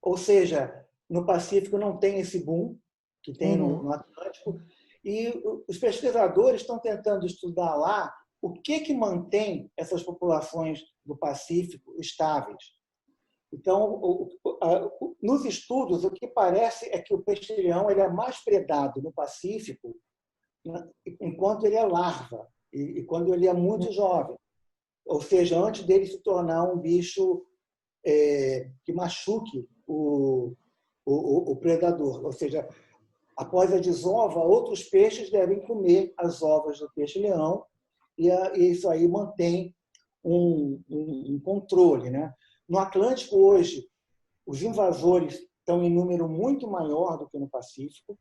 ou seja, no Pacífico não tem esse boom que tem no Atlântico, e os pesquisadores estão tentando estudar lá o que mantém essas populações do Pacífico estáveis. Então, nos estudos, o que parece é que o peixe-leão ele é mais predado no Pacífico enquanto ele é larva e quando ele é muito jovem. Ou seja, antes dele se tornar um bicho que machuque o predador. Ou seja, após a desova, outros peixes devem comer as ovas do peixe-leão e isso aí mantém um controle, né? No Atlântico, hoje, os invasores estão em número muito maior do que no Pacífico.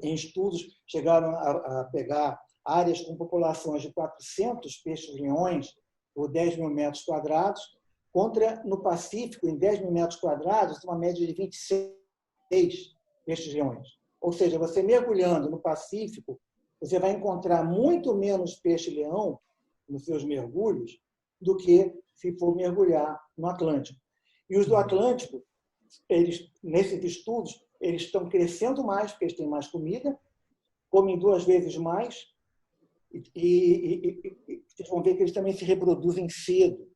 Em estudos, chegaram a pegar áreas com populações de 400 peixes-leões por 10 mil metros quadrados, contra, no Pacífico, em 10 mil metros quadrados, uma média de 26 peixes-leões. Ou seja, você mergulhando no Pacífico, você vai encontrar muito menos peixe-leão nos seus mergulhos do que se for mergulhar no Atlântico. E os do Atlântico, nesses estudos, eles estão crescendo mais, porque eles têm mais comida, comem 2 vezes mais, e vocês vão ver que eles também se reproduzem cedo.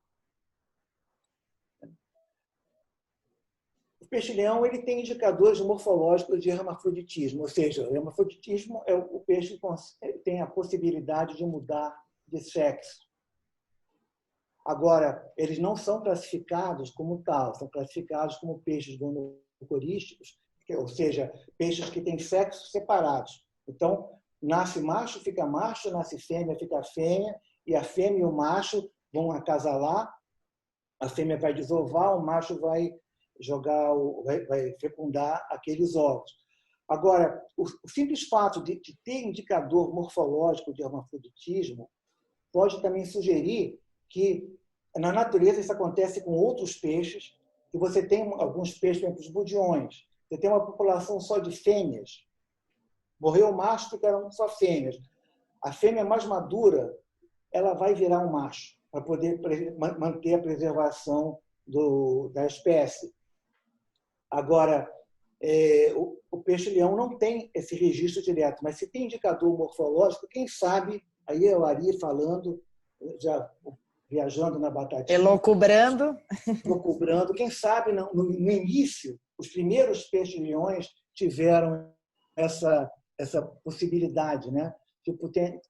O peixe-leão ele tem indicadores morfológicos de hermafroditismo, ou seja, o hermafroditismo é o peixe que tem a possibilidade de mudar de sexo. Agora, eles não são classificados como tal, são classificados como peixes gonocorísticos, ou seja, peixes que têm sexos separados. Então, nasce macho, fica macho, nasce fêmea, fica fêmea, e a fêmea e o macho vão acasalar, a fêmea vai desovar, o macho vai vai fecundar aqueles ovos. Agora, o simples fato de ter indicador morfológico de hermafroditismo pode também sugerir que na natureza isso acontece com outros peixes, que você tem alguns peixes, por exemplo, os budiões, você tem uma população só de fêmeas, morreu o macho, ficaram só fêmeas. A fêmea mais madura, ela vai virar um macho, para poder manter a preservação da espécie. Agora, o peixe-leão não tem esse registro direto, mas se tem indicador morfológico, quem sabe, aí é o Ari falando, já viajando na batatinha. Elocubrando. Elocubrando. Quem sabe, no início, os primeiros peixes-leões tiveram essa possibilidade, né? Tipo, tem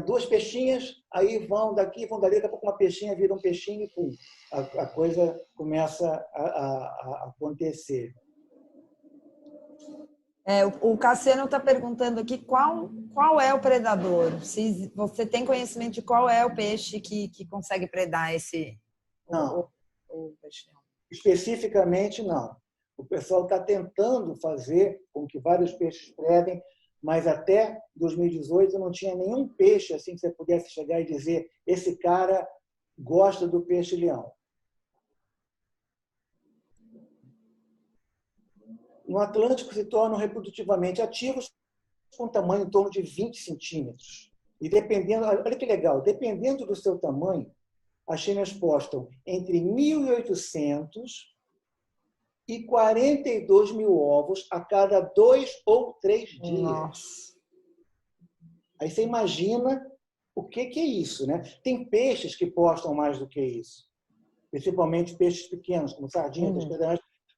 2 peixinhas, aí vão daqui, vão dali, daqui a pouco uma peixinha vira um peixinho e pum, a coisa começa a acontecer. O Cassiano está perguntando aqui qual é o predador. Se você tem conhecimento de qual é o peixe que consegue predar esse o peixe? Especificamente, não. O pessoal está tentando fazer com que vários peixes predem, mas até 2018 não tinha nenhum peixe assim que você pudesse chegar e dizer esse cara gosta do peixe-leão. No Atlântico se tornam reprodutivamente ativos com tamanho em torno de 20 centímetros. E dependendo, olha que legal, dependendo do seu tamanho, as fêmeas postam entre 1.800 e 42 mil ovos a cada 2 ou 3 dias. Nossa. Aí você imagina o que é isso, né? Tem peixes que postam mais do que isso, principalmente peixes pequenos, como sardinhas,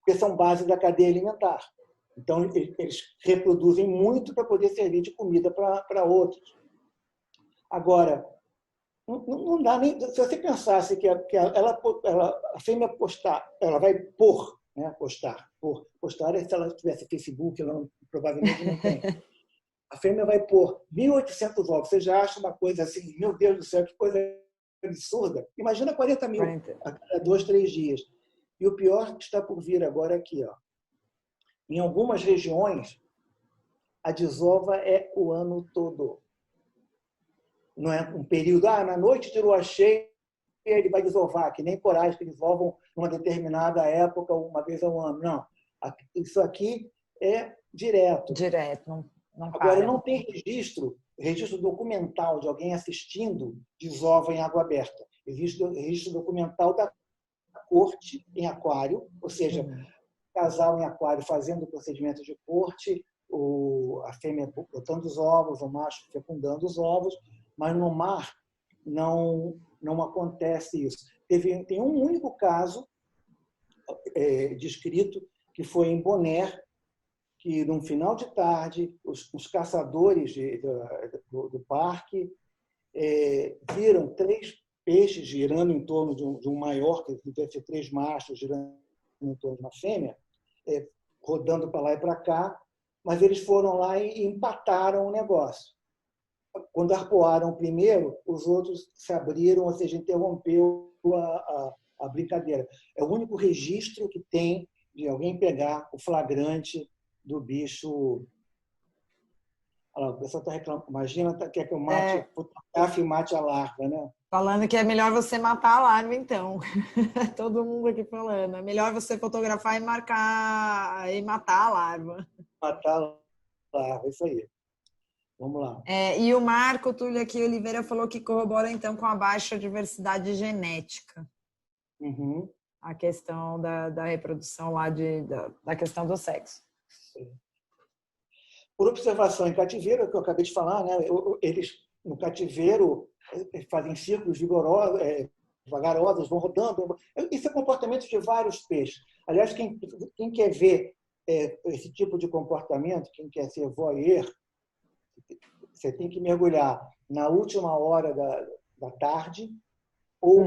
porque são base da cadeia alimentar. Então, eles reproduzem muito para poder servir de comida para outros. Agora, não dá nem... Se você pensasse que a fêmea postar, ela vai pôr, né? Postar é se ela tivesse Facebook, ela provavelmente não tem. A fêmea vai pôr 1.800 ovos. Você já acha uma coisa assim, meu Deus do céu, que coisa absurda. Imagina 40 mil a cada 2, 3 dias. E o pior que está por vir agora é aqui, ó. Em algumas regiões, a desova é o ano todo. Não é um período, na noite de lua cheia, ele vai desovar, que nem corais que desovam numa determinada época, uma vez ao ano. Não. Isso aqui é direto. Direto, não Agora, para. não tem registro documental de alguém assistindo desova em água aberta. Existe registro documental da corte em aquário, ou seja, casal em aquário fazendo o procedimento de corte, a fêmea botando os ovos, o macho fecundando os ovos, mas no mar não acontece isso. Tem um único caso descrito, que foi em Bonaire, que, num final de tarde, os caçadores do parque viram 3 peixes girando em torno de um maior, que deve ser 3 machos girando em torno de uma fêmea, rodando para lá e para cá, mas eles foram lá e empataram o negócio. Quando arpoaram o primeiro, os outros se abriram, ou seja, interrompeu a brincadeira. É o único registro que tem de alguém pegar o flagrante do bicho. Olha lá, o pessoal está reclamando. Imagina, quer que eu fotografe e mate a larva, né? Falando que é melhor você matar a larva, então. Todo mundo aqui falando. É melhor você fotografar e marcar e matar a larva. Matar a larva, isso aí. Vamos lá. E o Marco Túlio aqui, Oliveira, falou que corrobora, então, com a baixa diversidade genética. Uhum. A questão da reprodução lá, da questão do sexo. Por observação em cativeiro, que eu acabei de falar, né? Eles, no cativeiro, fazem círculos vigorosos, vagarosos, vão rodando. Isso é comportamento de vários peixes. Aliás, quem quer ver esse tipo de comportamento, quem quer ser voyeur, você tem que mergulhar na última hora da tarde ou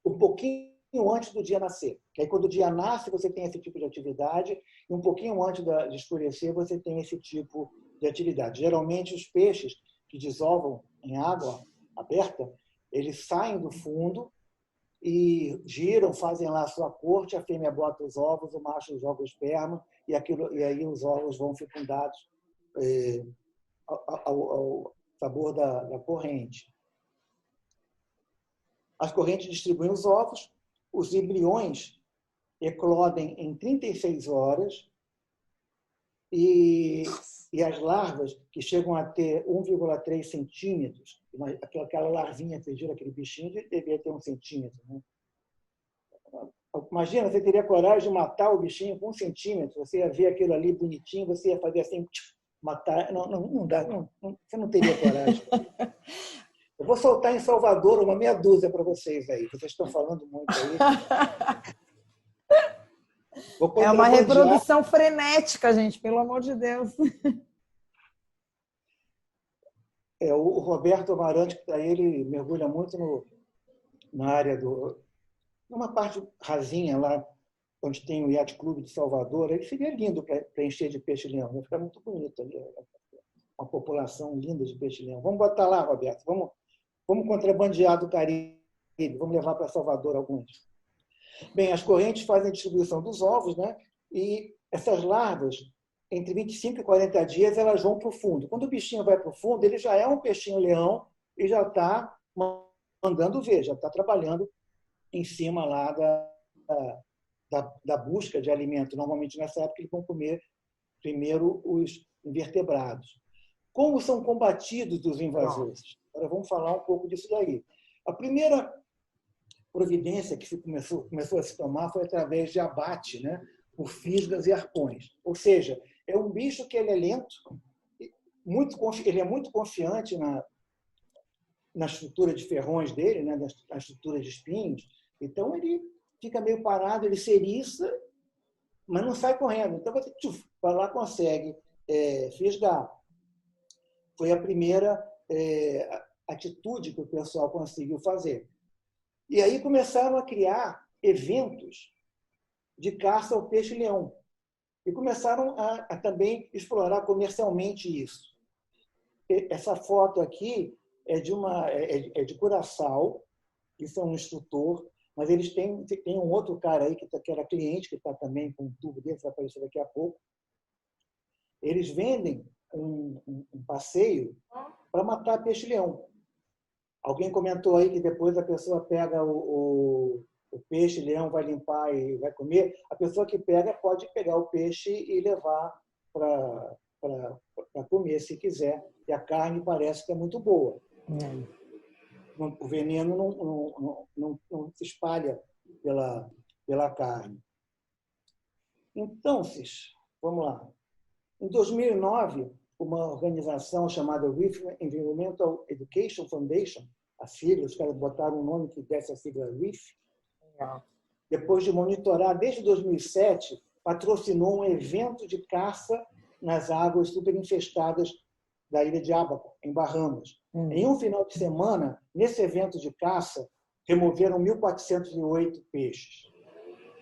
um pouquinho antes do dia nascer. Que aí, quando o dia nasce, você tem esse tipo de atividade, e um pouquinho antes de escurecer, você tem esse tipo de atividade. Geralmente, os peixes que desovam em água aberta, eles saem do fundo e giram, fazem lá a sua corte, a fêmea bota os ovos, o macho joga o esperma, e aí os ovos vão fecundados ao sabor da corrente. As correntes distribuem os ovos, os embriões eclodem em 36 horas e as larvas, que chegam a ter 1,3 centímetros, aquela larvinha que gira, aquele bichinho, devia ter 1 centímetro. Né? Imagina, você teria coragem de matar o bichinho com 1 centímetro, você ia ver aquilo ali bonitinho, você ia fazer assim, matar. Não dá, você não teria coragem. Eu vou soltar em Salvador uma meia dúzia para vocês aí. Vocês estão falando muito aí. É uma reprodução frenética, gente, pelo amor de Deus. O Roberto Amarante, ele mergulha muito na área numa parte rasinha lá, onde tem o Yacht Clube de Salvador. Ele seria lindo para encher de peixe-leão. Vai ficar muito bonito ali. Uma população linda de peixe-leão. Vamos botar lá, Roberto. Vamos contrabandear do Caribe. Vamos levar para Salvador alguns. Bem, as correntes fazem a distribuição dos ovos, né? E essas larvas, entre 25 e 40 dias, elas vão para o fundo. Quando o bichinho vai para o fundo, ele já é um peixinho-leão e já está mandando ver, já está trabalhando em cima lá da busca de alimento. Normalmente, nessa época, eles vão comer primeiro os invertebrados. Como são combatidos os invasores? Agora vamos falar um pouco disso daí. A primeira providência que começou a se tomar foi através de abate, né, por fisgas e arpões. Ou seja, é um bicho que ele é lento, ele é muito confiante na estrutura de ferrões dele, né, na estrutura de espinhos. Então, ele fica meio parado, ele se eriça mas não sai correndo. Então você vai lá, consegue fisgar. Foi a primeira atitude que o pessoal conseguiu fazer. E aí começaram a criar eventos de caça ao peixe-leão. E começaram a também explorar comercialmente isso. Essa foto aqui é de Curaçao, isso é um instrutor, mas eles têm um outro cara aí que era cliente, que está também com um tubo desse, vai aparecer daqui a pouco. Eles vendem um passeio para matar peixe-leão. Alguém comentou aí que depois a pessoa pega o peixe-leão, vai limpar e vai comer. A pessoa que pega pode pegar o peixe e levar para comer, se quiser. E a carne parece que é muito boa. O veneno não se espalha pela carne. Então, vamos lá. Em 2009, uma organização chamada Reef Environmental Education Foundation, a sigla, os caras botaram um nome que desse a sigla Reef, depois de monitorar desde 2007, patrocinou um evento de caça nas águas superinfestadas da ilha de Abaco, em Bahamas. Em um final de semana, nesse evento de caça, removeram 1.408 peixes.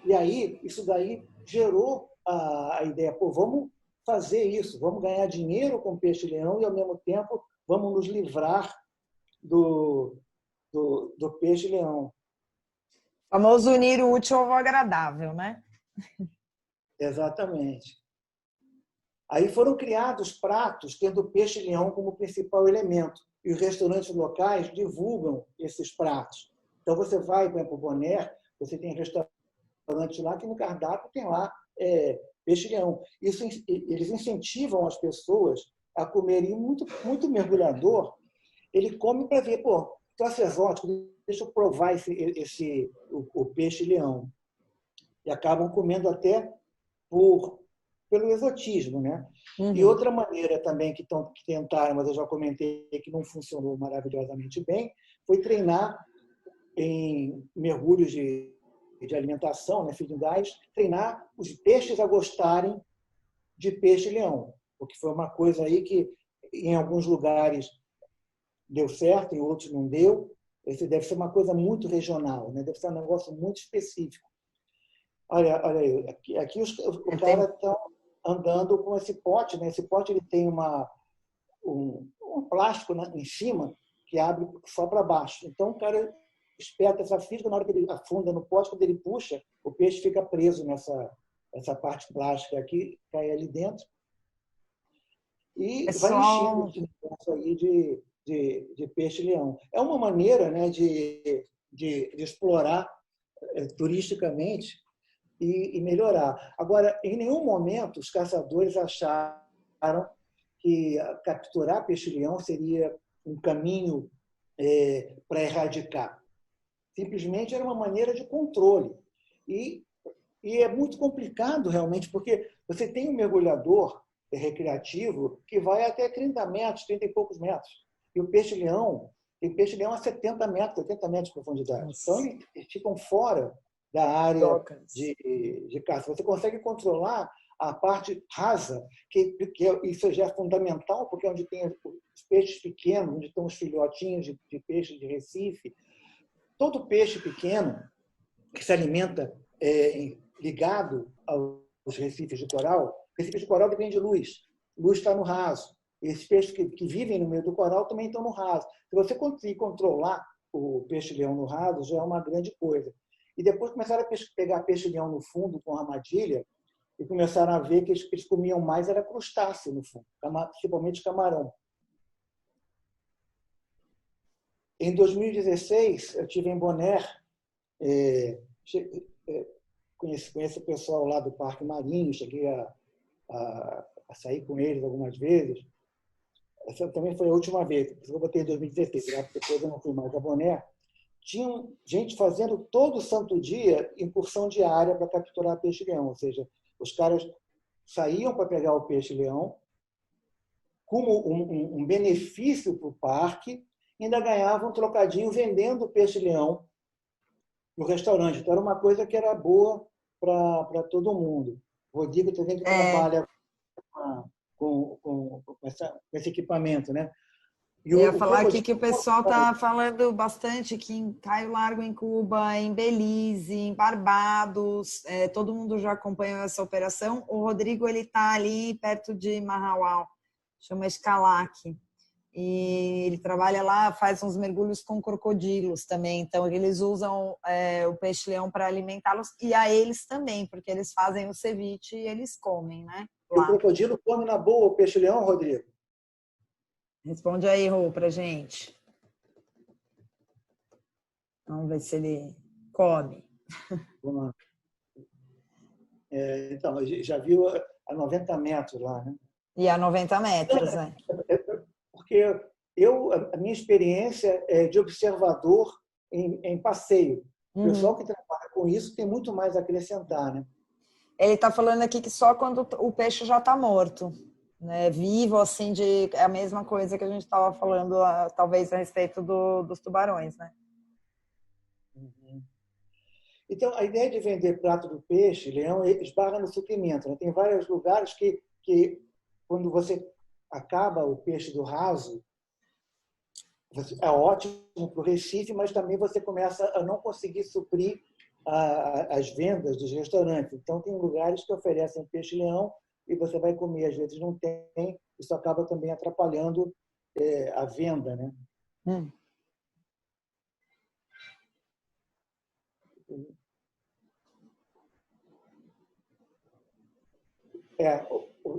E aí, isso daí gerou a ideia, vamos fazer isso, vamos ganhar dinheiro com peixe-leão e, ao mesmo tempo, vamos nos livrar do peixe-leão. O famoso unir o útil ao agradável, né? Exatamente. Aí foram criados pratos tendo o peixe-leão como principal elemento. E os restaurantes locais divulgam esses pratos. Então, você vai, por exemplo, Bonaire, você tem restaurante lá que no cardápio tem lá peixe-leão. Eles incentivam as pessoas a comerem. Muito mergulhador, ele come para ver, troço exótico, deixa eu provar o peixe-leão. E acabam comendo até pelo exotismo, né? E outra maneira também que tentaram, mas eu já comentei que não funcionou maravilhosamente bem, foi treinar em mergulhos de alimentação, né, feeding dives, treinar os peixes a gostarem de peixe-leão, porque foi uma coisa aí que em alguns lugares deu certo, em outros não deu. Esse deve ser uma coisa muito regional, né? Deve ser um negócio muito específico. Olha aí, aqui os caras estão andando com esse pote, né? Esse pote ele tem um plástico, né, em cima que abre só para baixo. Então o cara espeta essa fisga, na hora que ele afunda no pote, quando ele puxa, o peixe fica preso essa parte plástica aqui, cai ali dentro e vai enchendo esse negócio aí de peixe-leão. É uma maneira, né, de explorar turisticamente e melhorar. Agora, em nenhum momento os caçadores acharam que capturar peixe-leão seria um caminho para erradicar. Simplesmente era uma maneira de controle. E é muito complicado, realmente, porque você tem um mergulhador recreativo que vai até 30 metros, 30 e poucos metros. E o peixe-leão, tem peixe-leão a 70 metros, 80 metros de profundidade. Nossa. Então, eles ficam fora da área de caça. Você consegue controlar a parte rasa, isso já é fundamental, porque é onde tem os peixes pequenos, onde estão os filhotinhos de peixe de Recife. Todo peixe pequeno que se alimenta ligado aos recifes de coral, recifes de coral depende de luz. Luz está no raso. Esses peixes que vivem no meio do coral também estão no raso. Se você conseguir controlar o peixe-leão no raso, já é uma grande coisa. E depois começaram a pegar peixe-leão no fundo com armadilha e começaram a ver que eles comiam mais era crustáceo no fundo, principalmente camarão. Em 2016, eu estive em Bonaire, conheci o pessoal lá do Parque Marinho, cheguei a sair com eles algumas vezes. Essa também foi a última vez, eu botei em 2016, depois eu não fui mais a Bonaire. Tinha gente fazendo todo santo dia incursão diária para capturar peixe-leão, ou seja, os caras saíam para pegar o peixe-leão como um benefício para o parque, ainda ganhavam um trocadinho vendendo o peixe-leão no restaurante. Então, era uma coisa que era boa para todo mundo. O Rodrigo também que trabalha com esse equipamento, né? Eu ia falar aqui que o pessoal está falando bastante que em Caio Largo, em Cuba, em Belize, em Barbados, todo mundo já acompanhou essa operação. O Rodrigo ele está ali perto de Mahawal, chama Escalac. E ele trabalha lá, faz uns mergulhos com crocodilos também. Então, eles usam o peixe-leão para alimentá-los e a eles também, porque eles fazem o ceviche e eles comem, né? Lá. O crocodilo come na boa o peixe-leão, Rodrigo? Responde aí, Rô, pra gente. Vamos ver se ele come. Vamos lá. Então, já viu a 90 metros lá, né? E a 90 metros, né? Porque a minha experiência é de observador em passeio. O pessoal que trabalha com isso tem muito mais a acrescentar, né? Ele está falando aqui que só quando o peixe já está morto, né? Vivo, assim, é a mesma coisa que a gente estava falando, talvez, a respeito dos tubarões, né? Então, a ideia de vender prato do peixe, leão, esbarra no suprimento, né? Tem vários lugares que quando você acaba o peixe do raso, é ótimo para o Recife, mas também você começa a não conseguir suprir as vendas dos restaurantes. Então, tem lugares que oferecem peixe-leão e você vai comer, às vezes não tem, isso acaba também atrapalhando a venda, né?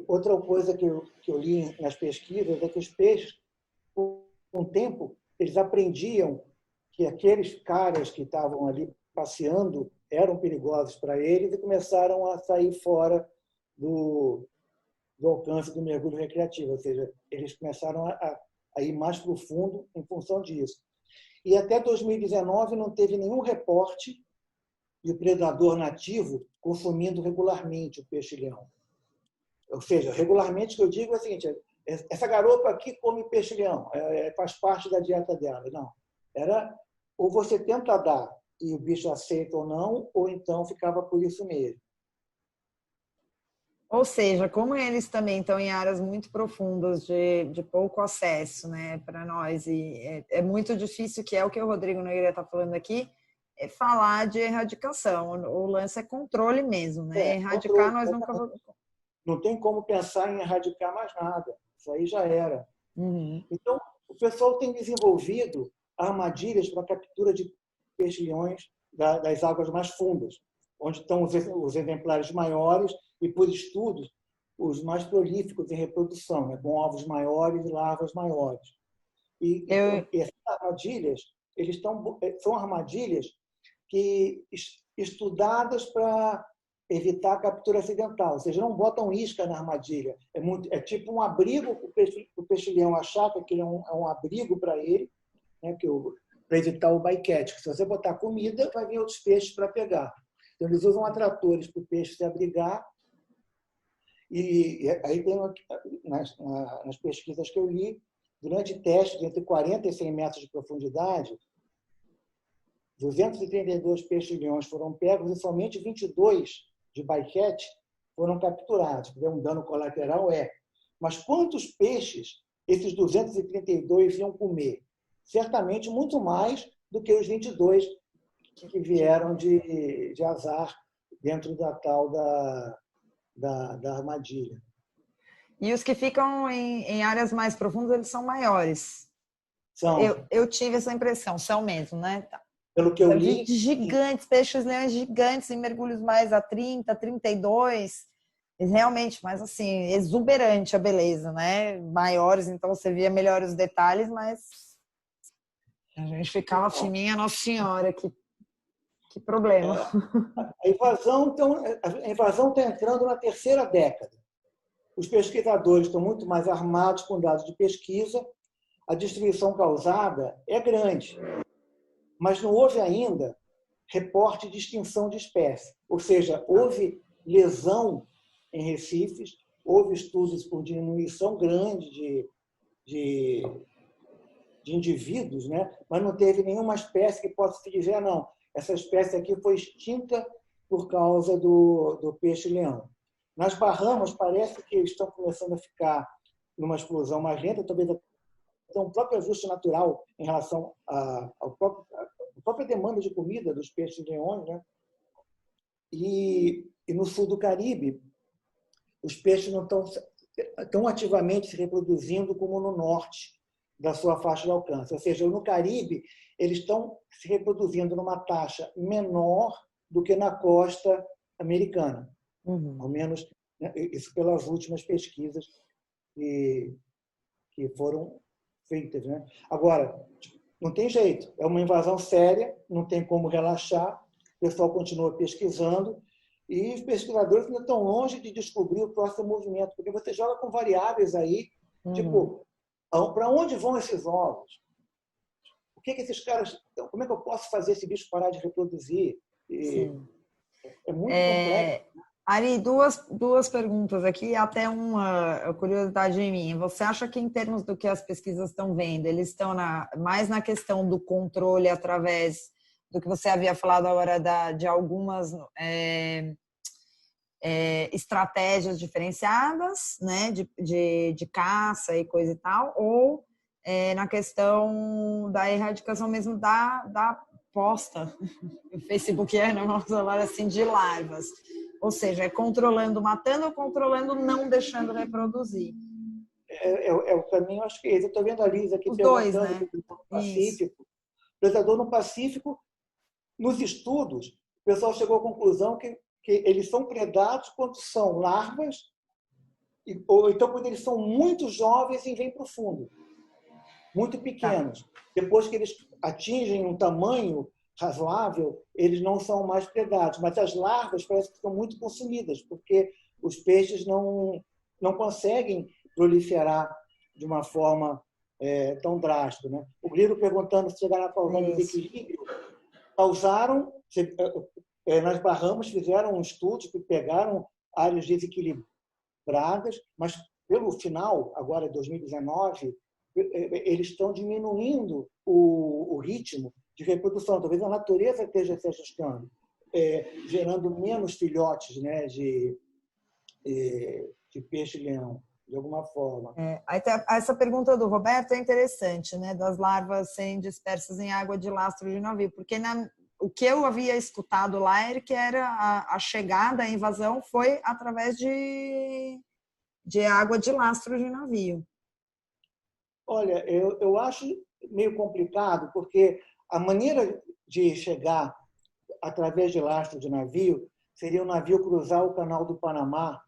Outra coisa que eu li nas pesquisas é que os peixes, com o tempo, eles aprendiam que aqueles caras que estavam ali passeando eram perigosos para eles e começaram a sair fora do alcance do mergulho recreativo, ou seja, eles começaram a ir mais profundo em função disso. E até 2019 não teve nenhum reporte de predador nativo consumindo regularmente o peixe-leão. Ou seja, regularmente, o que eu digo é o seguinte: essa garopa aqui come peixe-leão, faz parte da dieta dela. Não. Era ou você tenta dar e o bicho aceita ou não, ou então ficava por isso mesmo. Ou seja, como eles também estão em áreas muito profundas de pouco acesso, né, para nós, e é muito difícil, que é o que o Rodrigo Nogueira está falando aqui, falar de erradicação. O lance é controle mesmo, né? Erradicar controle, nós nunca vamos. Não tem como pensar em erradicar mais nada. Isso aí já era. Então, o pessoal tem desenvolvido armadilhas para a captura de peixe-leões das águas mais fundas, onde estão os exemplares maiores e, por estudos, os mais prolíficos em reprodução, né, com ovos maiores e larvas maiores. E essas armadilhas, são armadilhas que estudadas para evitar a captura acidental, ou seja, não botam isca na armadilha. É tipo um abrigo para o peixe-leão achar que aquilo é um abrigo para ele, né, para evitar o bycatch. Se você botar comida, vai vir outros peixes para pegar. Então, eles usam atratores para o peixe se abrigar. E aí tem, nas pesquisas que eu li, durante testes entre 40 e 100 metros de profundidade, 232 peixes-leões foram pegos e somente 22 de bycatch foram capturados. Um dano colateral Mas quantos peixes esses 232 iam comer? Certamente muito mais do que os 22 que vieram de azar dentro da tal da armadilha. E os que ficam em áreas mais profundas, eles são maiores. São. Eu tive essa impressão, são mesmo, né? Pelo que eu li... Gigantes, peixes-leões gigantes em mergulhos mais a 30, 32. Realmente, mas assim, exuberante a beleza, né? Maiores, então você via melhor os detalhes, mas a gente ficava assim, minha Nossa Senhora, que problema. A invasão está entrando na terceira década. Os pesquisadores estão muito mais armados com dados de pesquisa, a destruição causada é grande, mas não houve ainda reporte de extinção de espécie. Ou seja, houve lesão em recifes, houve estudos por diminuição grande de indivíduos, né? Mas não teve nenhuma espécie que possa se dizer, não, essa espécie aqui foi extinta por causa do peixe-leão. Nas Bahamas, parece que eles estão começando a ficar numa explosão mais lenta, talvez até um próprio ajuste natural em relação à própria demanda de comida dos peixes-leões, né? E no sul do Caribe, os peixes não estão tão ativamente se reproduzindo como no norte da sua faixa de alcance. Ou seja, no Caribe, eles estão se reproduzindo numa taxa menor do que na costa americana. Ao menos, né, isso pelas últimas pesquisas que foram feitas, né? Agora, não tem jeito, é uma invasão séria, não tem como relaxar, o pessoal continua pesquisando e os pesquisadores ainda estão longe de descobrir o próximo movimento, porque você joga com variáveis aí, tipo, para onde vão esses ovos? O que esses caras... Como é que eu posso fazer esse bicho parar de reproduzir? É muito complexo. Ari, duas perguntas aqui, até uma curiosidade em mim. Você acha que, em termos do que as pesquisas estão vendo, eles estão mais na questão do controle através do que você havia falado agora de algumas estratégias diferenciadas, né, de caça e coisa e tal, ou na questão da erradicação mesmo da posta facebookiana, vamos falar assim, de larvas? Ou seja, é controlando, matando ou controlando, não deixando reproduzir? O caminho, acho que é esse. Eu estou vendo a Lisa aqui Os perguntando dois, né? do Pacífico. O predador no Pacífico, nos estudos, o pessoal chegou à conclusão que eles são predados quando são larvas, ou então quando eles são muito jovens e vêm para o fundo, muito pequenos. Depois que eles atingem um tamanho razoável, eles não são mais predados. Mas as larvas parece que são muito consumidas, porque os peixes não conseguem proliferar de uma forma tão drástica, né? O Grilo perguntando se chegar na causal de desequilíbrio. Causaram, nas Bahamas, fizeram um estudo que pegaram áreas desequilibradas, mas pelo final, agora 2019, eles estão diminuindo o ritmo de reprodução. Talvez a natureza esteja se ajustando, gerando menos filhotes, né, de peixe-leão, de alguma forma. Essa pergunta do Roberto é interessante, né, das larvas serem dispersas em água de lastro de navio, porque o que eu havia escutado lá era que a chegada, a invasão foi através de água de lastro de navio. Olha, eu acho meio complicado, porque a maneira de chegar através de lastro de navio seria o navio cruzar o Canal do Panamá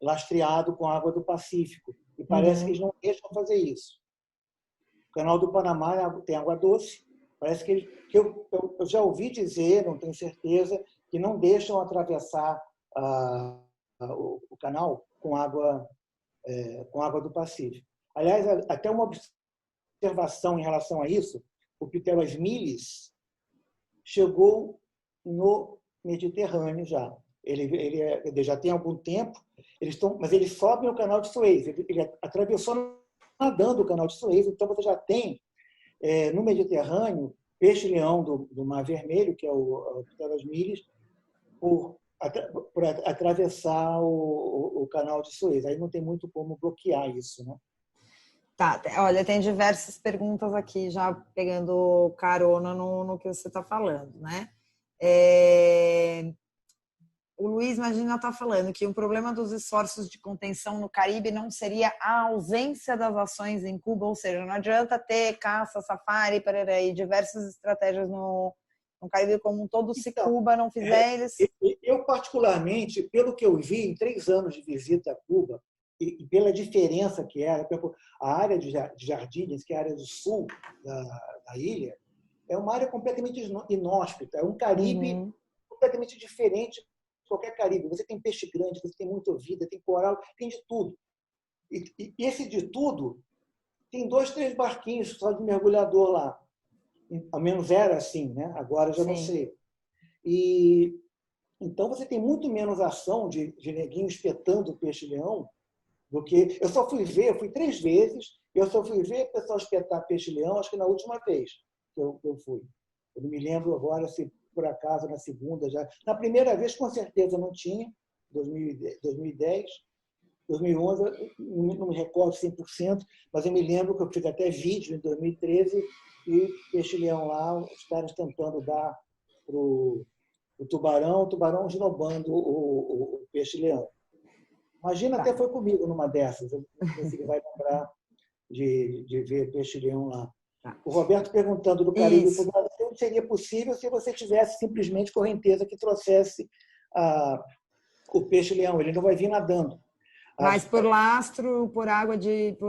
lastreado com água do Pacífico. E parece que eles não deixam fazer isso. O Canal do Panamá tem água doce. Parece que eu já ouvi dizer, não tenho certeza, que não deixam atravessar o canal com água do Pacífico. Aliás, até uma observação em relação a isso, o Pteros milis chegou no Mediterrâneo já. Ele já tem algum tempo, mas eles sobem o canal de Suez. Ele atravessou nadando o canal de Suez, então você já tem no Mediterrâneo peixe-leão do Mar Vermelho, que é o Pteros milis, por atravessar o canal de Suez. Aí não tem muito como bloquear isso, né? Tá, olha, tem diversas perguntas aqui, já pegando carona no que você está falando, né? O Luiz Magina está falando que o problema dos esforços de contenção no Caribe não seria a ausência das ações em Cuba, ou seja, não adianta ter caça, safari, e diversas estratégias no Caribe como um todo, se Cuba não fizer eles... Eu, particularmente, pelo que eu vi em 3 anos de visita a Cuba, e pela diferença que era, a área de Jardines, que é a área do sul da ilha, é uma área completamente inóspita, é um Caribe completamente diferente de qualquer Caribe. Você tem peixe grande, você tem muita vida, tem coral, tem de tudo. E esse de tudo, tem 2, 3 barquinhos só de mergulhador lá. Ao menos era assim, né? Agora já não sei. E então você tem muito menos ação de neguinho espetando o peixe-leão do que... Eu fui 3 vezes, eu só fui ver o pessoal espetar peixe-leão, acho que na última vez que eu fui. Eu não me lembro agora se por acaso na segunda já. Na primeira vez, com certeza, não tinha. 2010, 2011, não me recordo 100%, mas eu me lembro que eu fiz até vídeo em 2013 e peixe-leão lá, os caras tentando dar para o tubarão esnobando o peixe-leão. Imagina, até foi comigo numa dessas, eu não sei se ele vai lembrar de ver peixe-leão lá. O Roberto perguntando do Caribe para o Brasil, seria possível se você tivesse simplesmente correnteza que trouxesse o peixe-leão, ele não vai vir nadando. Mas por lastro, por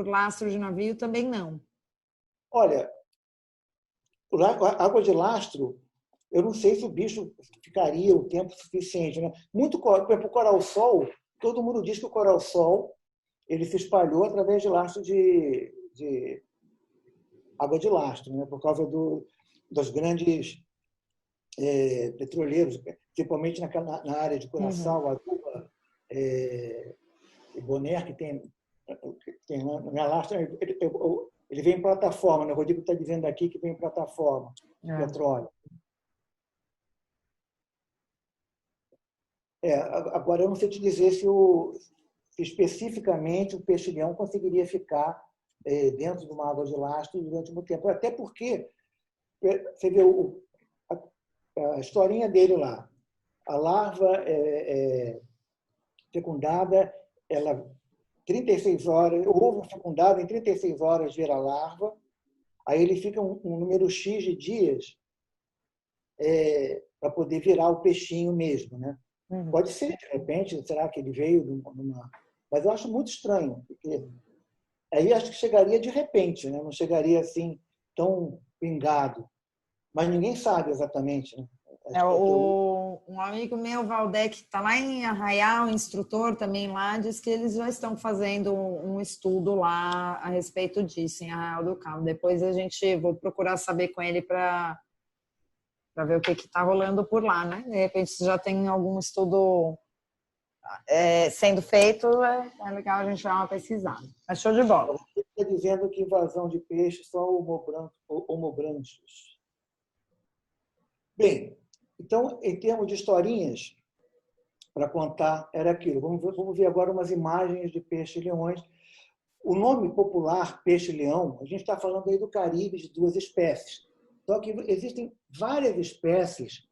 lastro de navio também não. Olha, água de lastro, eu não sei se o bicho ficaria o tempo suficiente, né? Por exemplo, o coral-sol, todo mundo diz que o coral-sol ele se espalhou através de lastro de água de lastro, né? Por causa dos grandes petroleiros, principalmente na área de Curaçao, Aruba, e Bonaire, que tem na lastro, ele vem em plataforma, né? O Rodrigo está dizendo aqui que vem em plataforma, petróleo. Agora, eu não sei te dizer se especificamente o peixe-leão conseguiria ficar dentro de uma água de lastro durante muito tempo. Até porque, você vê a historinha dele lá. A larva fecundada, 36 horas, o ovo fecundado em 36 horas vira larva, aí ele fica um número X de dias para poder virar o peixinho mesmo, né? Pode ser, de repente, será que ele veio numa... Mas eu acho muito estranho, porque aí acho que chegaria de repente, né? Não chegaria assim tão pingado. Mas ninguém sabe exatamente, né? Um amigo meu, Valdec, que está lá em Arraial, instrutor também lá, diz que eles já estão fazendo um estudo lá a respeito disso, em Arraial do Cabo. Depois vou procurar saber com ele para ver o que está rolando por lá, né? De repente, se já tem algum estudo sendo feito, é legal a gente dar uma pesquisada. Mas show de bola. Está dizendo que invasão de peixes são homobranchos. Bem, então, em termos de historinhas, para contar, era aquilo. Vamos ver agora umas imagens de peixe-leões. O nome popular peixe-leão, a gente está falando aí do Caribe de duas espécies. Só que existem várias espécies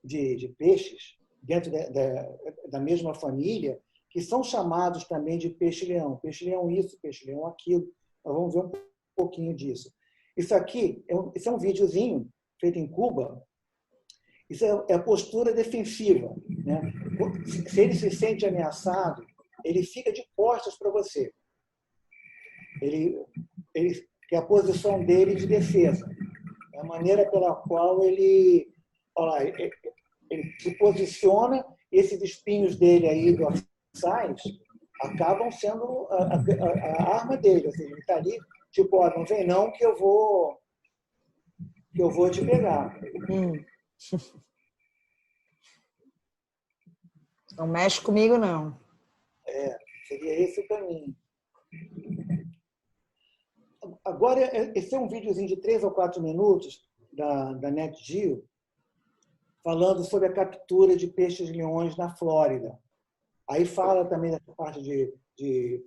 de peixes dentro da mesma família que são chamados também de peixe-leão. Peixe-leão isso, peixe-leão aquilo. Nós vamos ver um pouquinho disso. Isso aqui é um videozinho feito em Cuba. Isso é a postura defensiva, né? Se ele se sente ameaçado, ele fica de costas para você. Que é a posição dele de defesa. É a maneira pela qual ele se posiciona, e esses espinhos dele aí dorsais acabam sendo a arma dele. Ou seja, ele está ali, tipo, não vem não que eu vou te pegar. Não mexe comigo, não. Seria esse o caminho. Agora, esse é um videozinho de 3 ou 4 minutos da Net Geo, falando sobre a captura de peixes-leões na Flórida. Aí fala também dessa parte de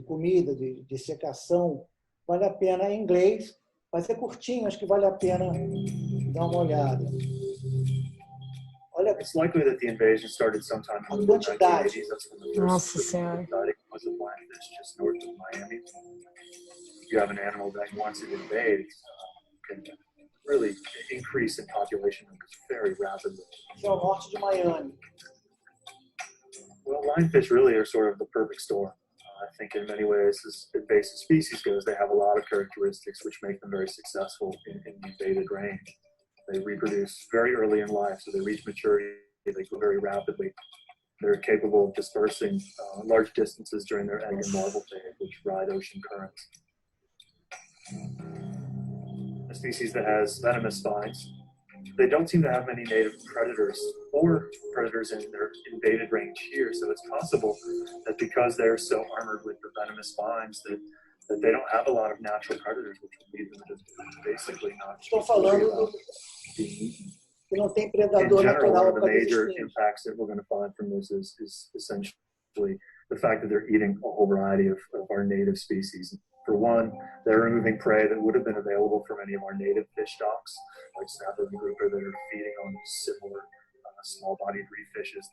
comida, de secação. Vale a pena em inglês, mas é curtinho, acho que vale a pena dar uma olhada. Olha, it's likely that the invasion started sometime in the 1980s. That's when the first was a lionfish just north of Miami. You have an animal that once it invades can really increase in population numbers very rapidly. Esse é o norte de Miami. Well, lionfish really are sort of the perfect storm. I think in many ways, as invasive species goes, they have a lot of characteristics which make them very successful in the invaded range. They reproduce very early in life, so they reach maturity, they grow very rapidly. They're capable of dispersing large distances during their egg and larval phase, which ride ocean currents. A species that has venomous spines, they don't seem to have many native predators or predators in their invaded range here, so it's possible that because they're so armored with the venomous spines that they don't have a lot of natural predators, which would lead them to basically not Estou falando being eaten. que não tem In predador general, one natural of the para os major espinhos. impacts that we're going to find from this is essentially the fact that they're eating a whole variety of our native species. For one, they're removing prey that would have been available for many of our native fish stocks, like snapper and grouper, that are feeding on similar small-bodied reef fishes.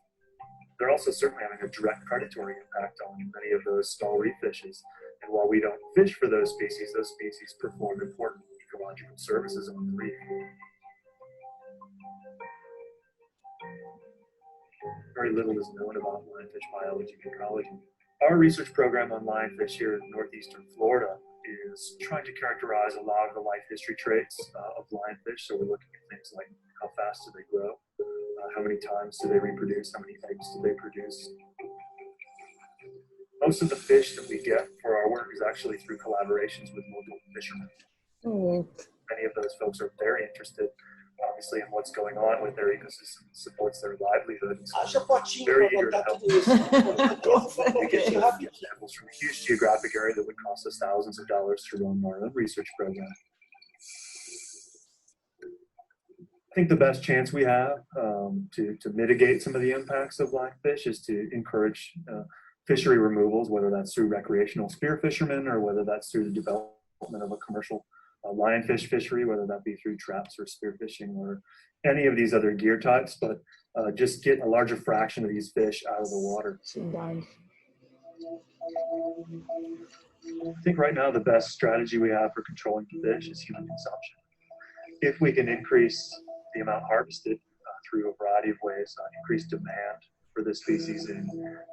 They're also certainly having a direct predatory impact on many of those small reef fishes. And while we don't fish for those species perform important ecological services on the reef. Very little is known about lionfish biology and ecology. Our research program on lionfish here in northeastern Florida is trying to characterize a lot of the life history traits of lionfish. So we're looking at things like how fast do they grow, how many times do they reproduce, how many eggs do they produce. Most of the fish that we get for our work is actually through collaborations with local fishermen. Many of those folks are very interested, obviously, in what's going on with their ecosystem, supports their livelihood. Acha fotinho Very para eager to botar help. tudo isso. We get examples from a huge geographic area that would cost us thousands of dollars to run our own research program. I think the best chance we have to mitigate some of the impacts of lionfish is to encourage fishery removals, whether that's through recreational spear fishermen or whether that's through the development of a commercial lionfish fishery, whether that be through traps or spearfishing or any of these other gear types, but just get a larger fraction of these fish out of the water. I think right now the best strategy we have for controlling fish is human consumption. If we can increase the amount harvested through a variety of ways, increase demand for this species in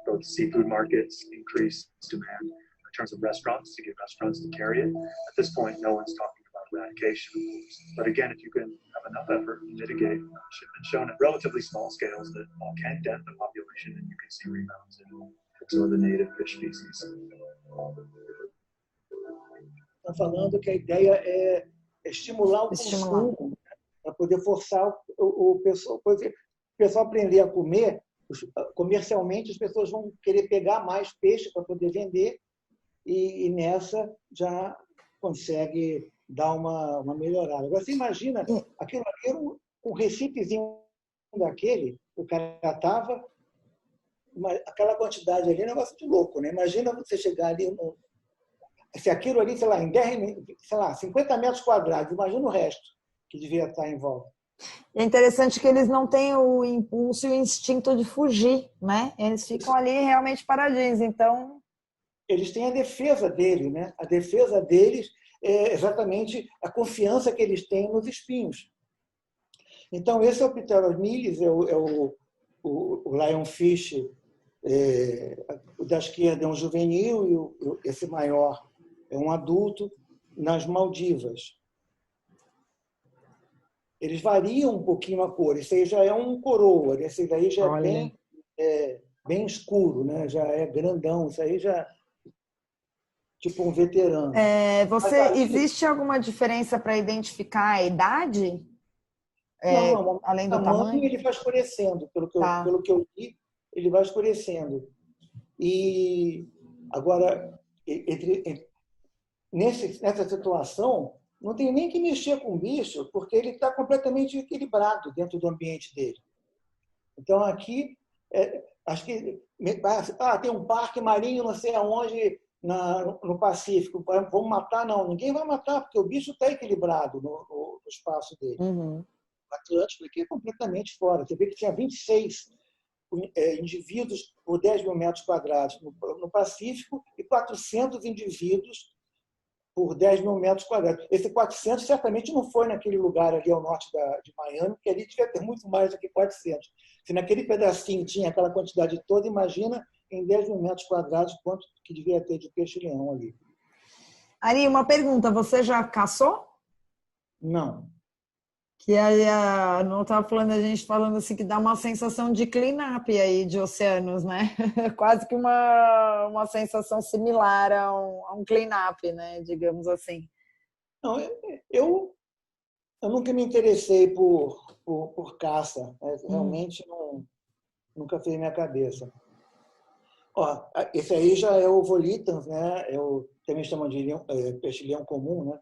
both seafood markets, increase demand in terms of restaurants, to get restaurants to carry it. At this point, no one's talking about eradication, of course. But again, if you can have enough effort to mitigate, should have been shown at relatively small scales that can dent the population, and you can see rebounds in some of the native fish species. Estão falando que a ideia é estimular o consumo, para poder forçar o pessoal aprender a comer. Comercialmente, as pessoas vão querer pegar mais peixe para poder vender e nessa já consegue dar uma melhorada. Agora, você imagina, aquilo ali era um recipezinho daquele, o cara estava, aquela quantidade ali é um negócio de louco, né? Imagina você chegar ali, se aquilo ali, sei lá, em 50 metros quadrados, imagina o resto que devia estar em volta. É interessante que eles não têm o impulso e o instinto de fugir, né? Eles ficam ali realmente paradinhos, então... Eles têm a defesa dele, né? A defesa deles é exatamente a confiança que eles têm nos espinhos. Então, esse é o Pteros milis, é o lionfish, o da esquerda é um juvenil e esse maior é um adulto, nas Maldivas. Eles variam um pouquinho a cor. Esse aí já é um coroa, esse daí já é bem escuro, né? Já é grandão, isso aí já tipo um veterano. Existe alguma diferença para identificar a idade? Não, além do tamanho? Ele vai escurecendo, pelo que eu li, ele vai escurecendo. E agora, nessa situação, não tem nem que mexer com o bicho, porque ele está completamente equilibrado dentro do ambiente dele. Então, aqui, acho que tem um parque marinho, não sei aonde, no Pacífico. Vamos matar? Não, ninguém vai matar, porque o bicho está equilibrado no espaço dele. Uhum. O Atlântico aqui é completamente fora. Você vê que tinha 26 indivíduos por 10 mil metros quadrados no Pacífico e 400 indivíduos por 10 mil metros quadrados. Esse 400 certamente não foi naquele lugar ali ao norte de Miami, porque ali devia ter muito mais do que 400. Se naquele pedacinho tinha aquela quantidade toda, imagina em 10 mil metros quadrados quanto que devia ter de peixe-leão ali. Ari, uma pergunta. Você já caçou? Não. Que aí, não estava falando, a gente falando assim, que dá uma sensação de clean-up aí de oceanos, né? Quase que uma sensação similar a um clean-up, né? Digamos assim. Não, eu nunca me interessei por caça. Realmente nunca fez minha cabeça. Ó, esse aí já é o Volitans, né? Também chamam de peixe-leão comum, né?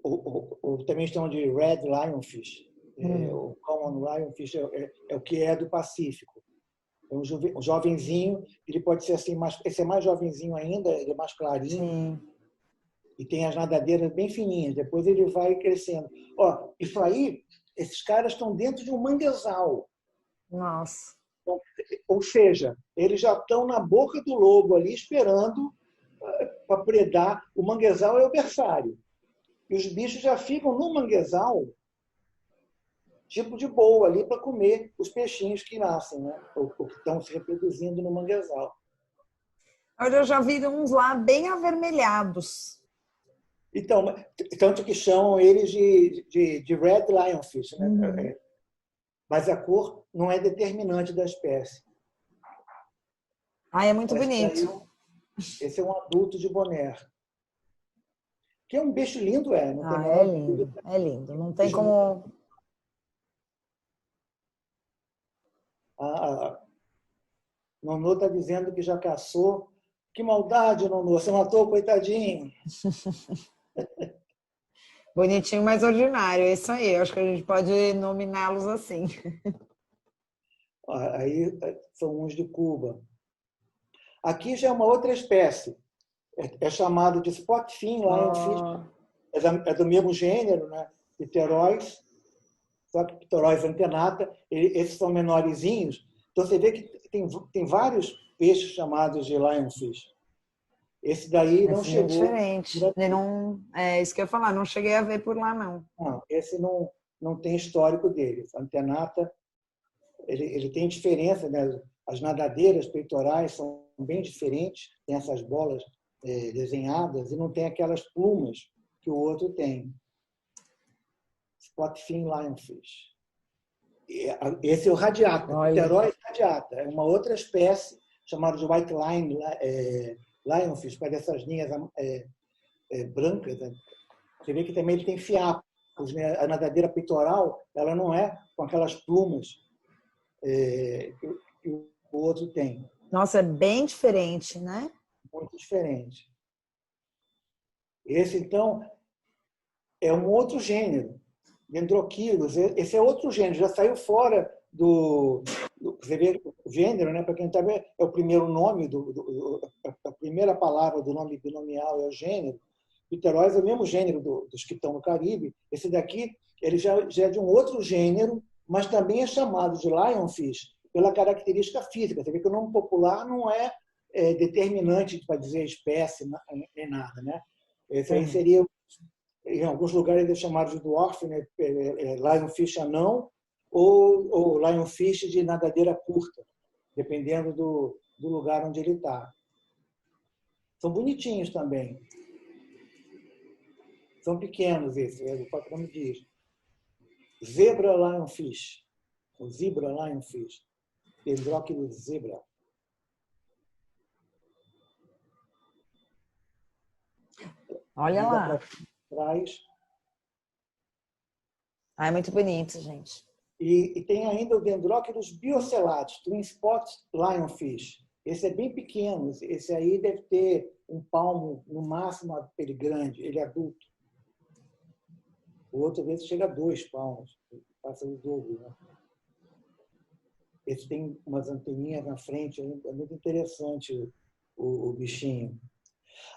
Ou também chamam de Red Lionfish. O common lionfish é o que é do Pacífico. É um jovenzinho, ele pode ser assim, esse é mais jovenzinho ainda, ele é mais clarinho. Sim. E tem as nadadeiras bem fininhas. Depois ele vai crescendo. Ó, isso aí, esses caras estão dentro de um manguezal. Nossa. Então, ou seja, eles já estão na boca do lobo ali, esperando para predar. O manguezal é o berçário. E os bichos já ficam no manguezal, tipo de boa ali, para comer os peixinhos que nascem, né? Ou que estão se reproduzindo no manguezal. Eu já vi uns lá bem avermelhados. Então, tanto que chamam eles de red lionfish, né? Mas a cor não é determinante da espécie. É muito bonito. Esse é um adulto de bonaire. Que é um bicho lindo, não tem É lindo, é lindo. Não tem como... Nonô está dizendo que já caçou. Que maldade, Nonô. Você matou o coitadinho. Bonitinho, mas ordinário. É isso aí. Eu acho que a gente pode nominá-los assim. Aí são uns de Cuba. Aqui já é uma outra espécie. É chamado de spotfin lionfish. É do mesmo gênero, né? Pterois. Só que Pterois antenata. Esses são menorzinhos. Então você vê que tem vários peixes chamados de lionfish. Esse daí não chegou. Diferente. É isso que eu ia falar. Não cheguei a ver por lá, não. Não, esse não tem histórico dele. Antenata, ele tem diferença, né? As nadadeiras peitorais são bem diferentes, tem essas bolas desenhadas e não tem aquelas plumas que o outro tem. Spotfin lionfish. Esse é o radiata, Pterois radiata. É uma outra espécie chamada de white lionfish, com essas linhas brancas. Né? Você vê que também ele tem fiapos. Né? A nadadeira peitoral ela não é com aquelas plumas que o outro tem. Nossa, é bem diferente, né? Muito diferente. Esse, então, é um outro gênero. Dendroquilos, esse é outro gênero, já saiu fora você vê o gênero, né? Para quem está vendo, é o primeiro nome, a primeira palavra do nome binomial é o gênero. Pterois é o mesmo gênero dos que estão no Caribe. Esse daqui ele já é de um outro gênero, mas também é chamado de lionfish pela característica física. Você vê que o nome popular não é determinante para dizer espécie nem nada, né? Esse aí seria, em alguns lugares ele é chamado de dwarf, né? Lionfish anão ou lionfish de nadadeira curta, dependendo do lugar onde ele está. São bonitinhos também. São pequenos esses, o próprio nome diz. Zebra lionfish. O zebra lionfish. Dendrochilus zebra. Olha lá. Trás. É muito bonito, gente. E tem ainda o Dendrochilus biocelatus, twin spot lionfish. Esse é bem pequeno. Esse aí deve ter um palmo, no máximo, ele grande. Ele é adulto. O outro, às vezes, chega a 2 palmos. Passa o dobro, né? Esse tem umas anteninhas na frente. É muito interessante o bichinho.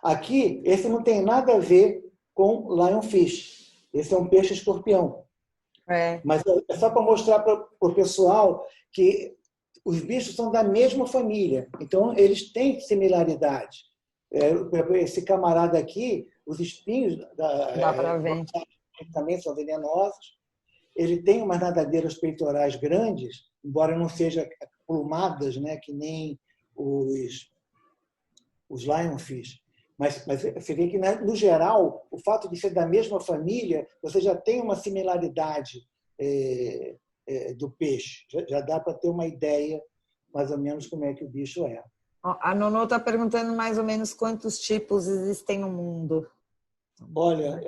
Aqui, esse não tem nada a ver com lionfish. Esse é um peixe escorpião. Mas é só para mostrar para o pessoal que os bichos são da mesma família. Então, eles têm similaridade. Esse camarada aqui, os espinhos dá para ver. Também são venenosos. Ele tem umas nadadeiras peitorais grandes, embora não sejam plumadas, né, que nem os lionfish. Mas você vê que, no geral, o fato de ser da mesma família, você já tem uma similaridade do peixe. Já dá para ter uma ideia, mais ou menos, como é que o bicho é. A Nonô está perguntando mais ou menos quantos tipos existem no mundo. Olha,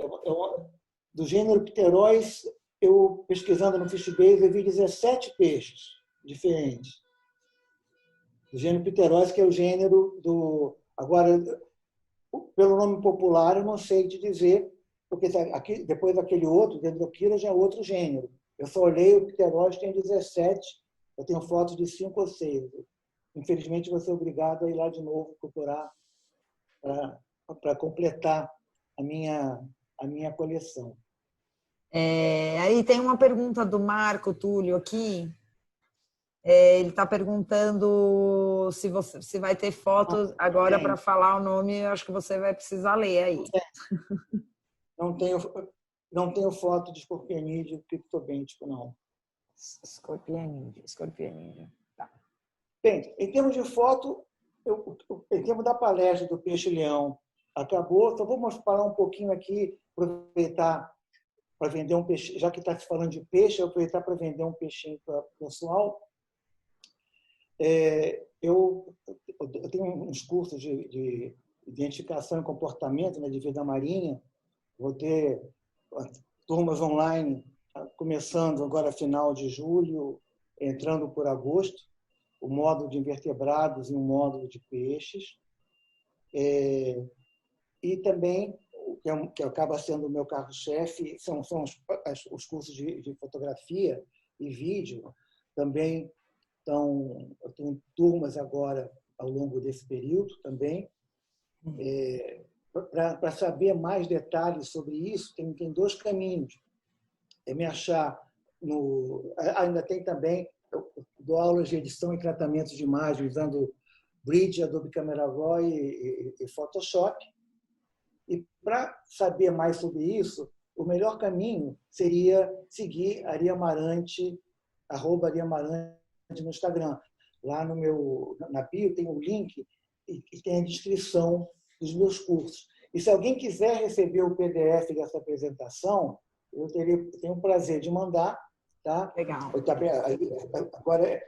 do gênero Pterois, eu pesquisando no Fishbase, eu vi 17 peixes diferentes. Do gênero Pterois, que é o gênero do... Agora, pelo nome popular, eu não sei te dizer, porque aqui, depois daquele outro, Dendrochilus, já é outro gênero. Eu só olhei, o Pteroides tem 17, eu tenho fotos de 5 ou 6. Infelizmente, vou ser obrigado a ir lá de novo procurar para completar a minha coleção. Aí tem uma pergunta do Marco Túlio aqui. Ele está perguntando se vai ter fotos agora para falar o nome. Eu acho que você vai precisar ler aí. Não tenho foto de escorpionídeo criptobêntico, não. Escorpionídeo. Tá. Bem, em termos de foto, em termos da palestra do peixe-leão, acabou. Só vou falar um pouquinho aqui, aproveitar para vender um peixe, já que está se falando de peixe, aproveitar para vender um peixinho para o pessoal. Eu tenho uns cursos de identificação e comportamento, né, de vida marinha. Vou ter turmas online começando agora final de julho, entrando por agosto, o módulo de invertebrados e o módulo de peixes. E também, que acaba sendo o meu carro-chefe, são os cursos de fotografia e vídeo. Também eu tenho turmas agora ao longo desse período também. Para saber mais detalhes sobre isso, tem 2 caminhos. Me achar ainda tem também, eu dou aulas de edição e tratamento de imagem usando Bridge, Adobe Camera Raw e Photoshop. E para saber mais sobre isso, o melhor caminho seria seguir Ari Amarante, @ariamarante no Instagram. Lá na bio tem um link e tem a descrição dos meus cursos. E se alguém quiser receber o PDF dessa apresentação, eu tenho o prazer de mandar. Tá? Legal. Agora,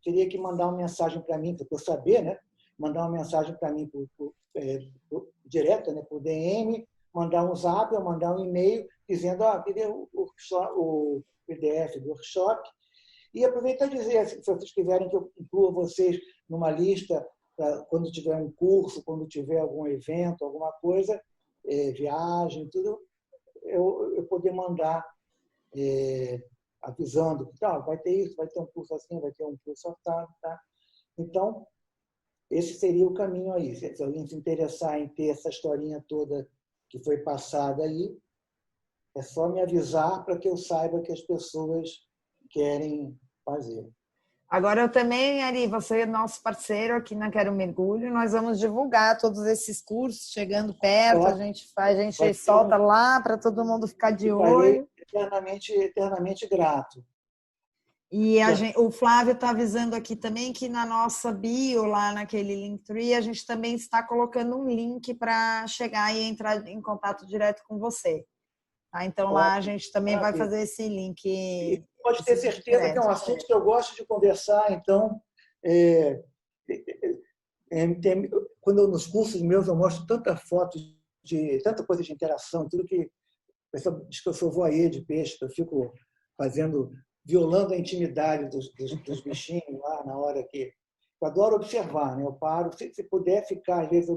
teria que mandar uma mensagem para mim, para eu saber, né? Mandar uma mensagem para mim direta, né? Por DM, mandar um zap ou mandar um e-mail dizendo queria o PDF do workshop. E aproveitar e dizer, se vocês quiserem que eu inclua vocês numa lista quando tiver um curso, quando tiver algum evento, alguma coisa, viagem, tudo, eu poder mandar avisando que vai ter isso, vai ter um curso assim, vai ter um curso assim, tá? Então, esse seria o caminho aí. Se alguém se interessar em ter essa historinha toda que foi passada aí, é só me avisar para que eu saiba que as pessoas querem fazer. Agora eu também, Ari, você é nosso parceiro aqui na Quero Mergulho. Nós vamos divulgar todos esses cursos chegando perto. A gente solta lá para todo mundo ficar de olho. Eternamente grato. E o Flávio está avisando aqui também que na nossa bio, lá naquele Linktree, a gente também está colocando um link para chegar e entrar em contato direto com você. Tá? Então, lá a gente também vai fazer esse link. E pode ter certeza que é um assunto que eu gosto de conversar. Então, quando nos cursos meus eu mostro tanta foto de tanta coisa de interação, tudo que o pessoal diz que eu sou voyeur de peixe, que eu fico violando a intimidade dos bichinhos lá na hora que... Eu adoro observar, né? Eu paro, se puder ficar, às vezes,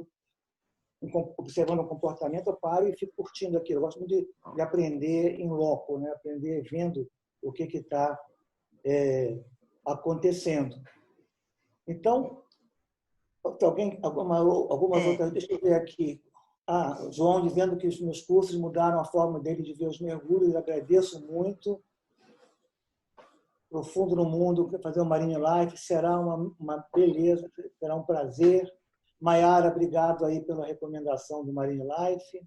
observando o comportamento, eu paro e fico curtindo aquilo. Eu gosto muito de aprender em loco, né? Aprender vendo o que está acontecendo. Então, algumas outras... Deixa eu ver aqui. O João dizendo que os meus cursos mudaram a forma dele de ver os mergulhos. Eu agradeço muito. Profundo no Mundo, fazer o Marine Life, será uma beleza, será um prazer. Maiara, obrigado aí pela recomendação do Marine Life.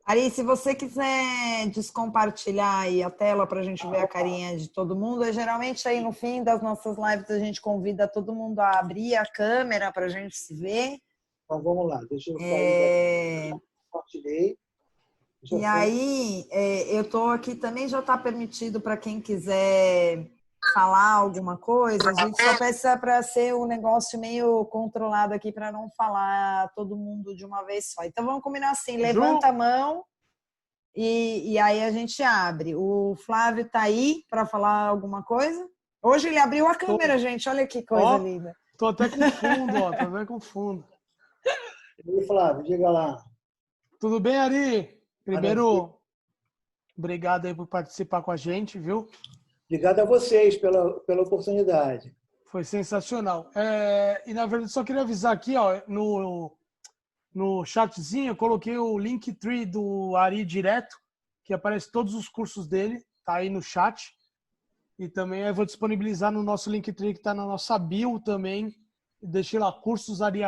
Ari, se você quiser descompartilhar aí a tela para a gente ver a carinha de todo mundo, geralmente aí no fim das nossas lives a gente convida todo mundo a abrir a câmera para a gente se ver. Então vamos lá, deixa eu sair daqui. Compartilhei. E aí, eu estou aqui também, já está permitido para quem quiser falar alguma coisa. A gente só peça para ser um negócio meio controlado aqui, para não falar todo mundo de uma vez só. Então, vamos combinar assim, levanta a mão e aí a gente abre. O Flávio está aí para falar alguma coisa? Hoje ele abriu a câmera, gente, olha que coisa linda. Estou até com fundo, estou até com fundo. E aí, Flávio, diga lá. Tudo bem, Ari? Primeiro, Obrigado aí por participar com a gente, viu? Obrigado a vocês pela oportunidade. Foi sensacional. E, na verdade, só queria avisar aqui, ó, no chatzinho, eu coloquei o Linktree do Ari direto, que aparece todos os cursos dele, tá aí no chat. E também eu vou disponibilizar no nosso Linktree, que está na nossa bio também. Deixei lá, cursos Ari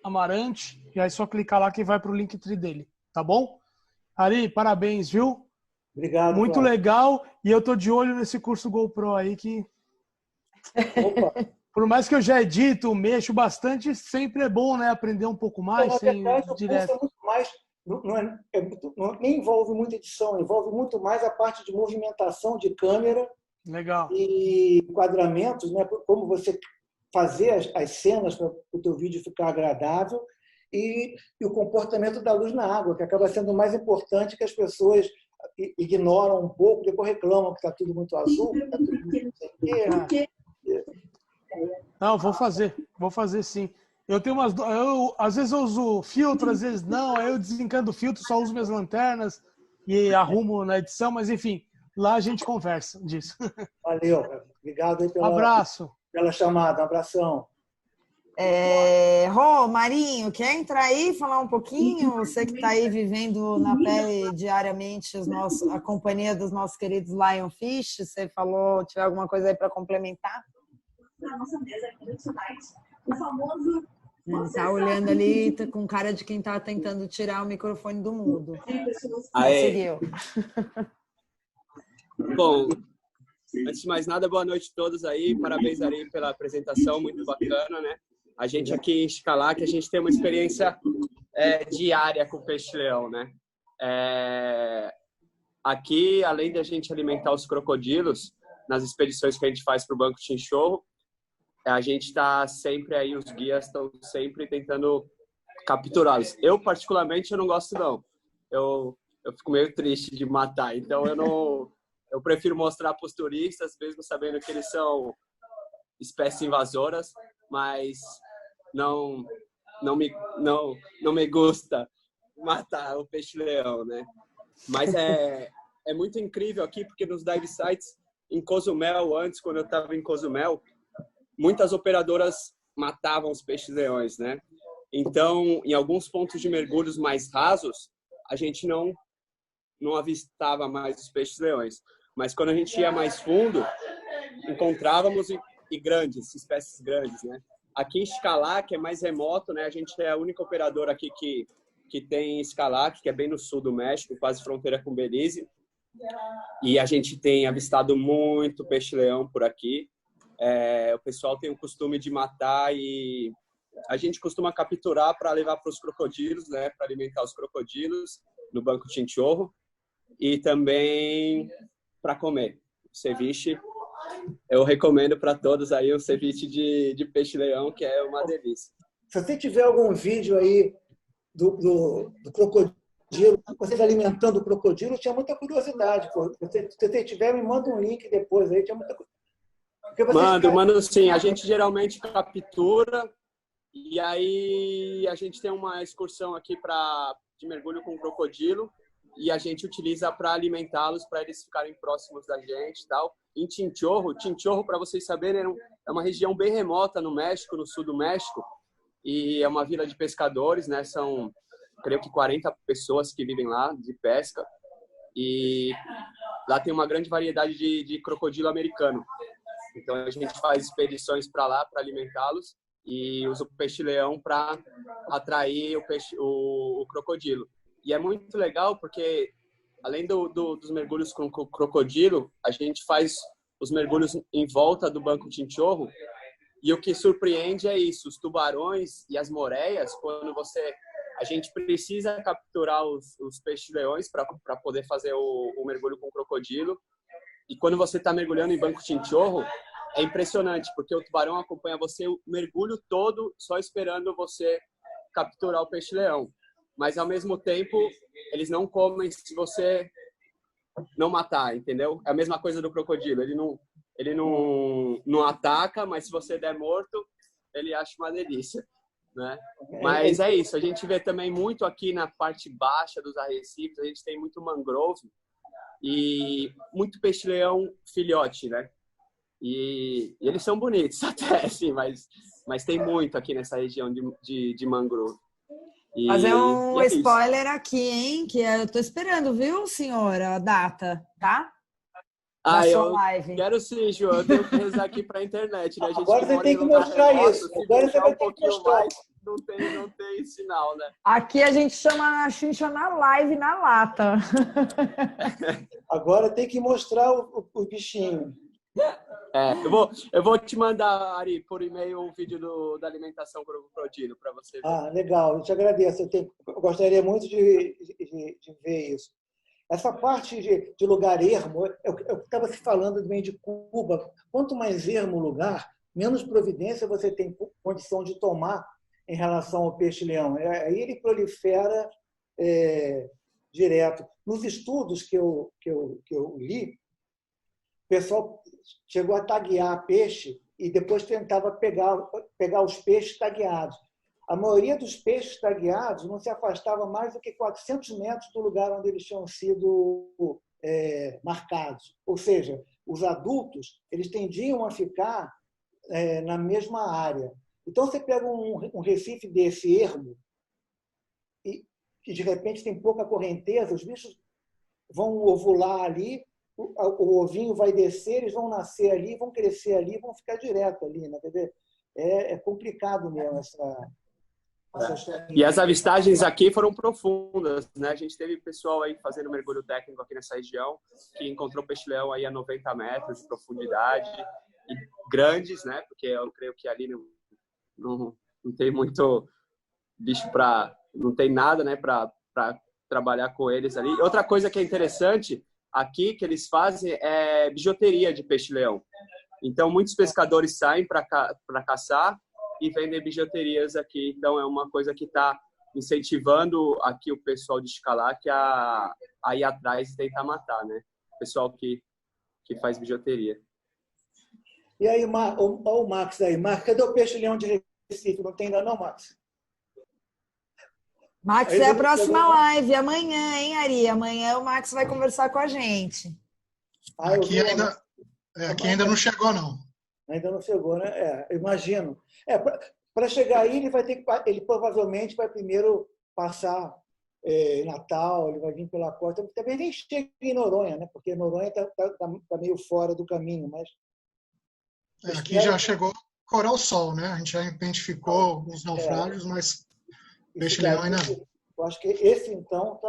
Amarante, e aí é só clicar lá que vai para o Linktree dele, tá bom? Ari, parabéns, viu? Obrigado, Muito Flávio. legal, e eu tô de olho nesse curso GoPro aí que... Opa. Por mais que eu já edito, mexo bastante, sempre é bom, né? Aprender um pouco mais, Na sem verdade, o direto. curso é muito mais, nem envolve muita edição, envolve muito mais a parte de movimentação de câmera Legal. e enquadramentos, né? Como você fazer as cenas para o teu vídeo ficar agradável e o comportamento da luz na água, que acaba sendo mais importante, que as pessoas ignoram um pouco, depois reclamam que está tudo muito azul, que está tudo muito sem quê. Não, vou fazer sim. Eu tenho às vezes eu uso filtro, às vezes não, aí eu desencanto o filtro, só uso minhas lanternas e arrumo na edição, mas enfim, lá a gente conversa disso. Valeu, obrigado aí Abraço. pela chamada, um abração. Rô, Marinho, quer entrar aí e falar um pouquinho? Você que está aí vivendo na pele diariamente a companhia dos nossos queridos Lionfish, você falou, tiver alguma coisa aí para complementar? Na nossa mesa tradicionais, o famoso... Tá olhando ali, tá com cara de quem tá tentando tirar o microfone do mudo. Conseguiu. Bom, antes de mais nada, boa noite a todos aí. Parabéns, Ari, pela apresentação, muito bacana, né? A gente aqui em Xcalá, que a gente tem uma experiência diária com o peixe-leão, né? Aqui, além de a gente alimentar os crocodilos, nas expedições que a gente faz para o Banco Chinchorro, a gente está sempre aí, os guias estão sempre tentando capturá-los. Eu, particularmente, eu não gosto, não. Eu fico meio triste de matar, então eu prefiro mostrar para os turistas, mesmo sabendo que eles são espécies invasoras, mas não me gusta matar o peixe-leão, né? Mas é muito incrível aqui, porque nos dive sites em Cozumel, antes, quando eu estava em Cozumel, muitas operadoras matavam os peixes-leões, né? Então, em alguns pontos de mergulhos mais rasos, a gente não avistava mais os peixes-leões. Mas quando a gente ia mais fundo, encontrávamos e grandes, espécies grandes, né? Aqui em Xcalá, que é mais remoto, né? A gente é a única operadora aqui que tem Xcalá, que é bem no sul do México, quase fronteira com Belize. E a gente tem avistado muito peixe-leão por aqui. O pessoal tem o costume de matar e a gente costuma capturar para levar para os crocodilos, né? Para alimentar os crocodilos no Banco Chinchorro e também para comer. O ceviche, eu recomendo para todos aí o ceviche de peixe-leão, que é uma delícia. Se você tiver algum vídeo aí do crocodilo, vocês alimentando o crocodilo, eu tinha muita curiosidade. Pô. Se você tiver, me manda um link depois aí, tinha muita curiosidade. Mando sim. A gente geralmente captura e aí a gente tem uma excursão aqui de mergulho com crocodilo e a gente utiliza para alimentá-los, para eles ficarem próximos da gente e tal. Em Chinchorro, para vocês saberem, é uma região bem remota no México, no sul do México, e é uma vila de pescadores, né? São, creio que 40 pessoas que vivem lá de pesca e lá tem uma grande variedade de crocodilo americano. Então a gente faz expedições para lá para alimentá-los e usa o peixe-leão para atrair o crocodilo. E é muito legal porque além dos mergulhos com crocodilo, a gente faz os mergulhos em volta do Banco Chinchorro e o que surpreende é isso, os tubarões e as moreias, quando a gente precisa capturar os peixes-leões para poder fazer o mergulho com crocodilo. E quando você está mergulhando em Banco Chinchorro, é impressionante, porque o tubarão acompanha você o mergulho todo só esperando você capturar o peixe-leão. Mas, ao mesmo tempo, eles não comem se você não matar, entendeu? É a mesma coisa do crocodilo. Ele não ataca, mas se você der morto, ele acha uma delícia, né? Mas é isso. A gente vê também muito aqui na parte baixa dos arrecifes, a gente tem muito mangrove. e muito peixe-leão filhote, né? E eles são bonitos até, assim, mas tem muito aqui nessa região de mangrove. Fazer um é isso. spoiler aqui, hein? Que eu tô esperando, viu, senhora, a data, tá? Da sua Eu live. quero sim, João. Eu tenho que rezar aqui para a internet, né? A gente Agora que você mora tem em que lugar mostrar remoto, isso. se Agora você deixar vai um ter que pouquinho mostrar. mais, não tem sinal, né? Aqui a gente chama a Xincha na live, na lata. Agora tem que mostrar o bichinho. Eu vou te mandar, Ari, por e-mail o vídeo da alimentação crocodilo para você ver. Ah, legal. Eu te agradeço. Eu gostaria muito de ver isso. Essa parte de lugar ermo, eu estava se falando também de Cuba. Quanto mais ermo o lugar, menos providência você tem condição de tomar em relação ao peixe-leão. Aí ele prolifera direto. Nos estudos que eu li, o pessoal chegou a taguear peixe e depois tentava pegar os peixes tagueados. A maioria dos peixes tagueados não se afastava mais do que 400 metros do lugar onde eles tinham sido marcados. Ou seja, os adultos eles tendiam a ficar na mesma área. Então, você pega um recife desse ermo e que, de repente, tem pouca correnteza, os bichos vão ovular ali, o ovinho vai descer, eles vão nascer ali, vão crescer ali, vão ficar direto ali. Né? É complicado mesmo essa... E as avistagens aqui foram profundas, né? A gente teve pessoal aí fazendo mergulho técnico aqui nessa região que encontrou peixe-leão aí a 90 metros de profundidade e grandes, né? Porque eu creio que ali não tem muito bicho não tem nada, né? Para trabalhar com eles ali. Outra coisa que é interessante aqui que eles fazem é bijuteria de peixe-leão. Então muitos pescadores saem para caçar e vender bijuterias aqui. Então, é uma coisa que está incentivando aqui o pessoal de Xcalá a ir atrás e tentar matar, né? O pessoal que faz bijuteria. E aí, olha o Max aí. Max, cadê o peixe-leão de Recife? Não tem ainda não, Max? Max, é a próxima live, amanhã, hein, Ari? Amanhã o Max vai conversar com a gente. Aqui ainda não chegou, não. Ainda não chegou, né? Imagino. Para chegar aí, ele provavelmente vai primeiro passar Natal, ele vai vir pela costa. Também nem chega em Noronha, né? Porque Noronha está meio fora do caminho, mas... Aqui já chegou Coral Sol, né? A gente já identificou alguns naufrágios, mas peixe-leão ainda não. Eu acho que esse, então,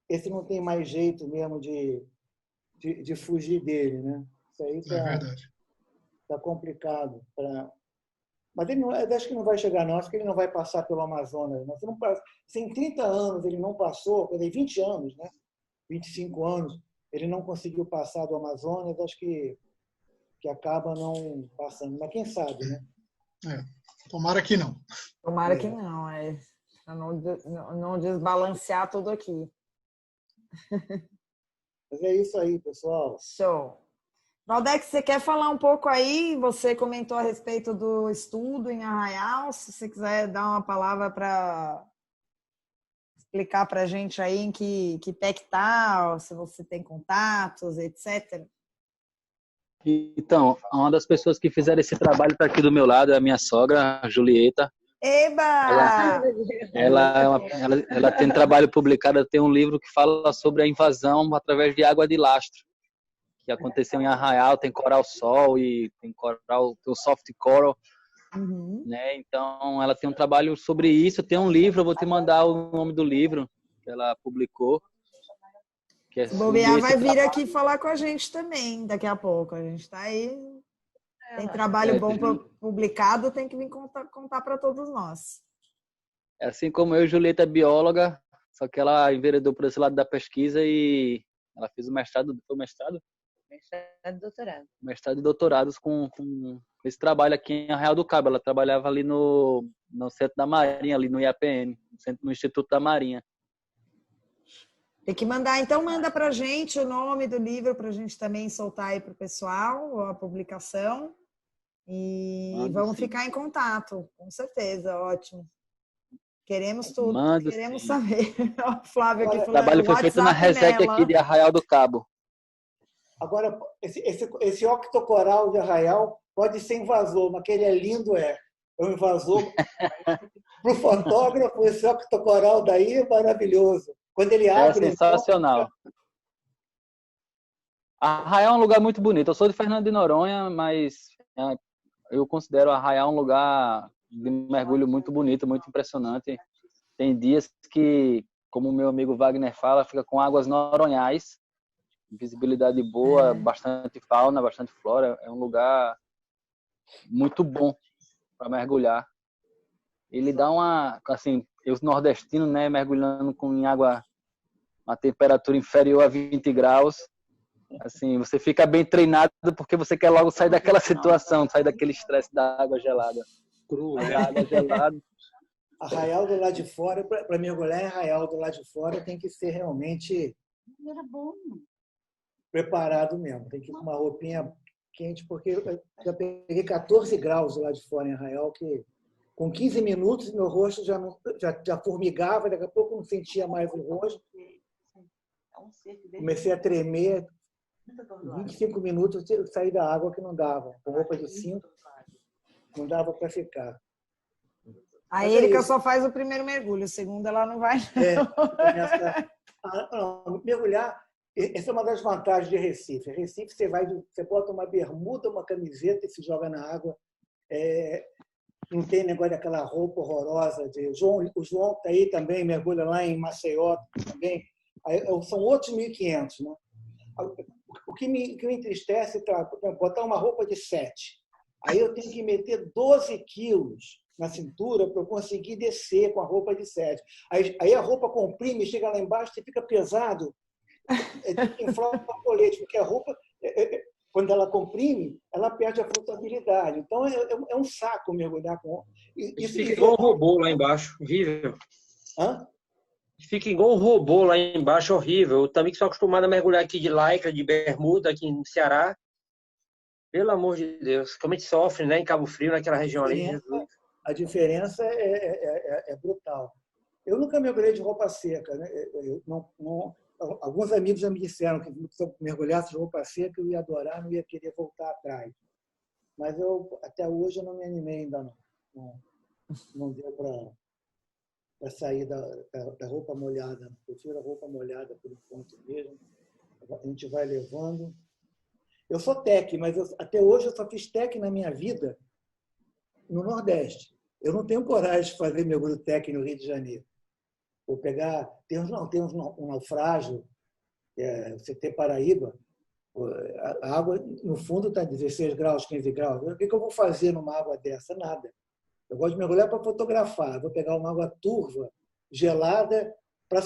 esse não tem mais jeito mesmo de fugir dele, né? Isso aí É verdade. Está complicado. Mas eu acho que não vai chegar, não. Acho que ele não vai passar pelo Amazonas. Não. Se em 30 anos ele não passou, 20 anos, né? 25 anos, ele não conseguiu passar do Amazonas, acho que acaba não passando. Mas quem sabe, né? Tomara que não. Tomara que não. Para não desbalancear tudo aqui. Mas é isso aí, pessoal. Show. Valdex, você quer falar um pouco aí? Você comentou a respeito do estudo em Arraial. Se você quiser dar uma palavra para explicar para a gente aí em que pé que está, se você tem contatos, etc. Então, uma das pessoas que fizeram esse trabalho está aqui do meu lado, é a minha sogra, a Julieta. Eba! Ela tem trabalho publicado, tem um livro que fala sobre a invasão através de água de lastro, que aconteceu em Arraial, tem coral sol e tem o soft coral, né? Então ela tem um trabalho sobre isso, tem um livro, eu vou te mandar o nome do livro que ela publicou. Se bobear, vai vir aqui falar com a gente também daqui a pouco. A gente está aí, tem trabalho bom publicado, tem que vir contar para todos nós. Assim como eu, Julieta é bióloga, só que ela enveredou por esse lado da pesquisa e ela fez o mestrado, foi o mestrado? Mestrado e doutorado. Mestrado e doutorados com esse trabalho aqui em Arraial do Cabo. Ela trabalhava ali no Centro da Marinha, ali no IAPN, no Instituto da Marinha. Tem que mandar, então manda para a gente o nome do livro para a gente também soltar aí para o pessoal, a publicação. E vamos ficar em contato, com certeza, ótimo. Queremos tudo, Mando queremos sim. saber. O Flávio aqui O falando, trabalho foi feito na WhatsApp Resec nela. aqui de Arraial do Cabo. Agora, esse octocoral de Arraial pode ser invasor, mas que ele é lindo, é. É um invasor. Para o fotógrafo, esse octocoral daí é maravilhoso. Quando ele É abre... sensacional. Arraial é um lugar muito bonito. Eu sou de Fernando de Noronha, mas eu considero Arraial um lugar de mergulho muito bonito, muito impressionante. Tem dias que, como o meu amigo Wagner fala, fica com águas noronhais, visibilidade boa, bastante fauna, bastante flora. É um lugar muito bom para mergulhar. Ele dá uma, assim, os nordestinos, né, mergulhando em água a temperatura inferior a 20 graus, assim, você fica bem treinado porque você quer logo sair daquela situação, sair daquele estresse da água gelada. A água gelada. Arraial do lado de fora, para mergulhar em Arraial do lado de fora, tem que ser realmente preparado mesmo. Tem que ir com uma roupinha quente, porque eu já peguei 14 graus do lado de fora em Arraial, que com 15 minutos meu rosto já formigava, daqui a pouco eu não sentia mais o rosto. Comecei a tremer. 25 minutos eu saí da água que não dava. Com roupa de cinto, não dava para ficar. A Erika só faz o primeiro mergulho, o segundo ela não vai. Mergulhar, essa é uma das vantagens de Recife. Recife, você bota uma bermuda, uma camiseta e se joga na água. Não tem negócio daquela roupa horrorosa. O João está aí também, mergulha lá em Maceió também. São outros 1.500, né? O que me entristece é botar uma roupa de 7. Aí eu tenho que meter 12 quilos na cintura para eu conseguir descer com a roupa de 7. Aí a roupa comprime, chega lá embaixo e fica pesado. Tem que inflar o colete, porque a roupa, quando ela comprime, ela perde a flutuabilidade. Então é um saco mergulhar com... Isso fica igual um robô lá embaixo, horrível. Hã? Fica igual um robô lá embaixo, horrível. Eu também que sou acostumado a mergulhar aqui de lycra, de bermuda, aqui no Ceará. Pelo amor de Deus. Como a gente sofre, né? Em Cabo Frio, naquela região ali. A diferença é brutal. Eu nunca mergulhei de roupa seca, né? Alguns amigos já me disseram que se eu mergulhasse de roupa seca, eu ia adorar, não ia querer voltar atrás. Mas até hoje eu não me animei ainda, não. Não deu para sair da roupa molhada. Eu prefiro a roupa molhada por enquanto mesmo. A gente vai levando. Eu sou TEC, mas até hoje eu só fiz TEC na minha vida no Nordeste. Eu não tenho coragem de fazer mergulho TEC no Rio de Janeiro. Vou pegar... Tem um naufrágio, CT Paraíba, a água no fundo está 16 graus, 15 graus. O que eu vou fazer numa água dessa? Nada. Eu gosto de mergulhar para fotografar. Eu vou pegar uma água turva, gelada, para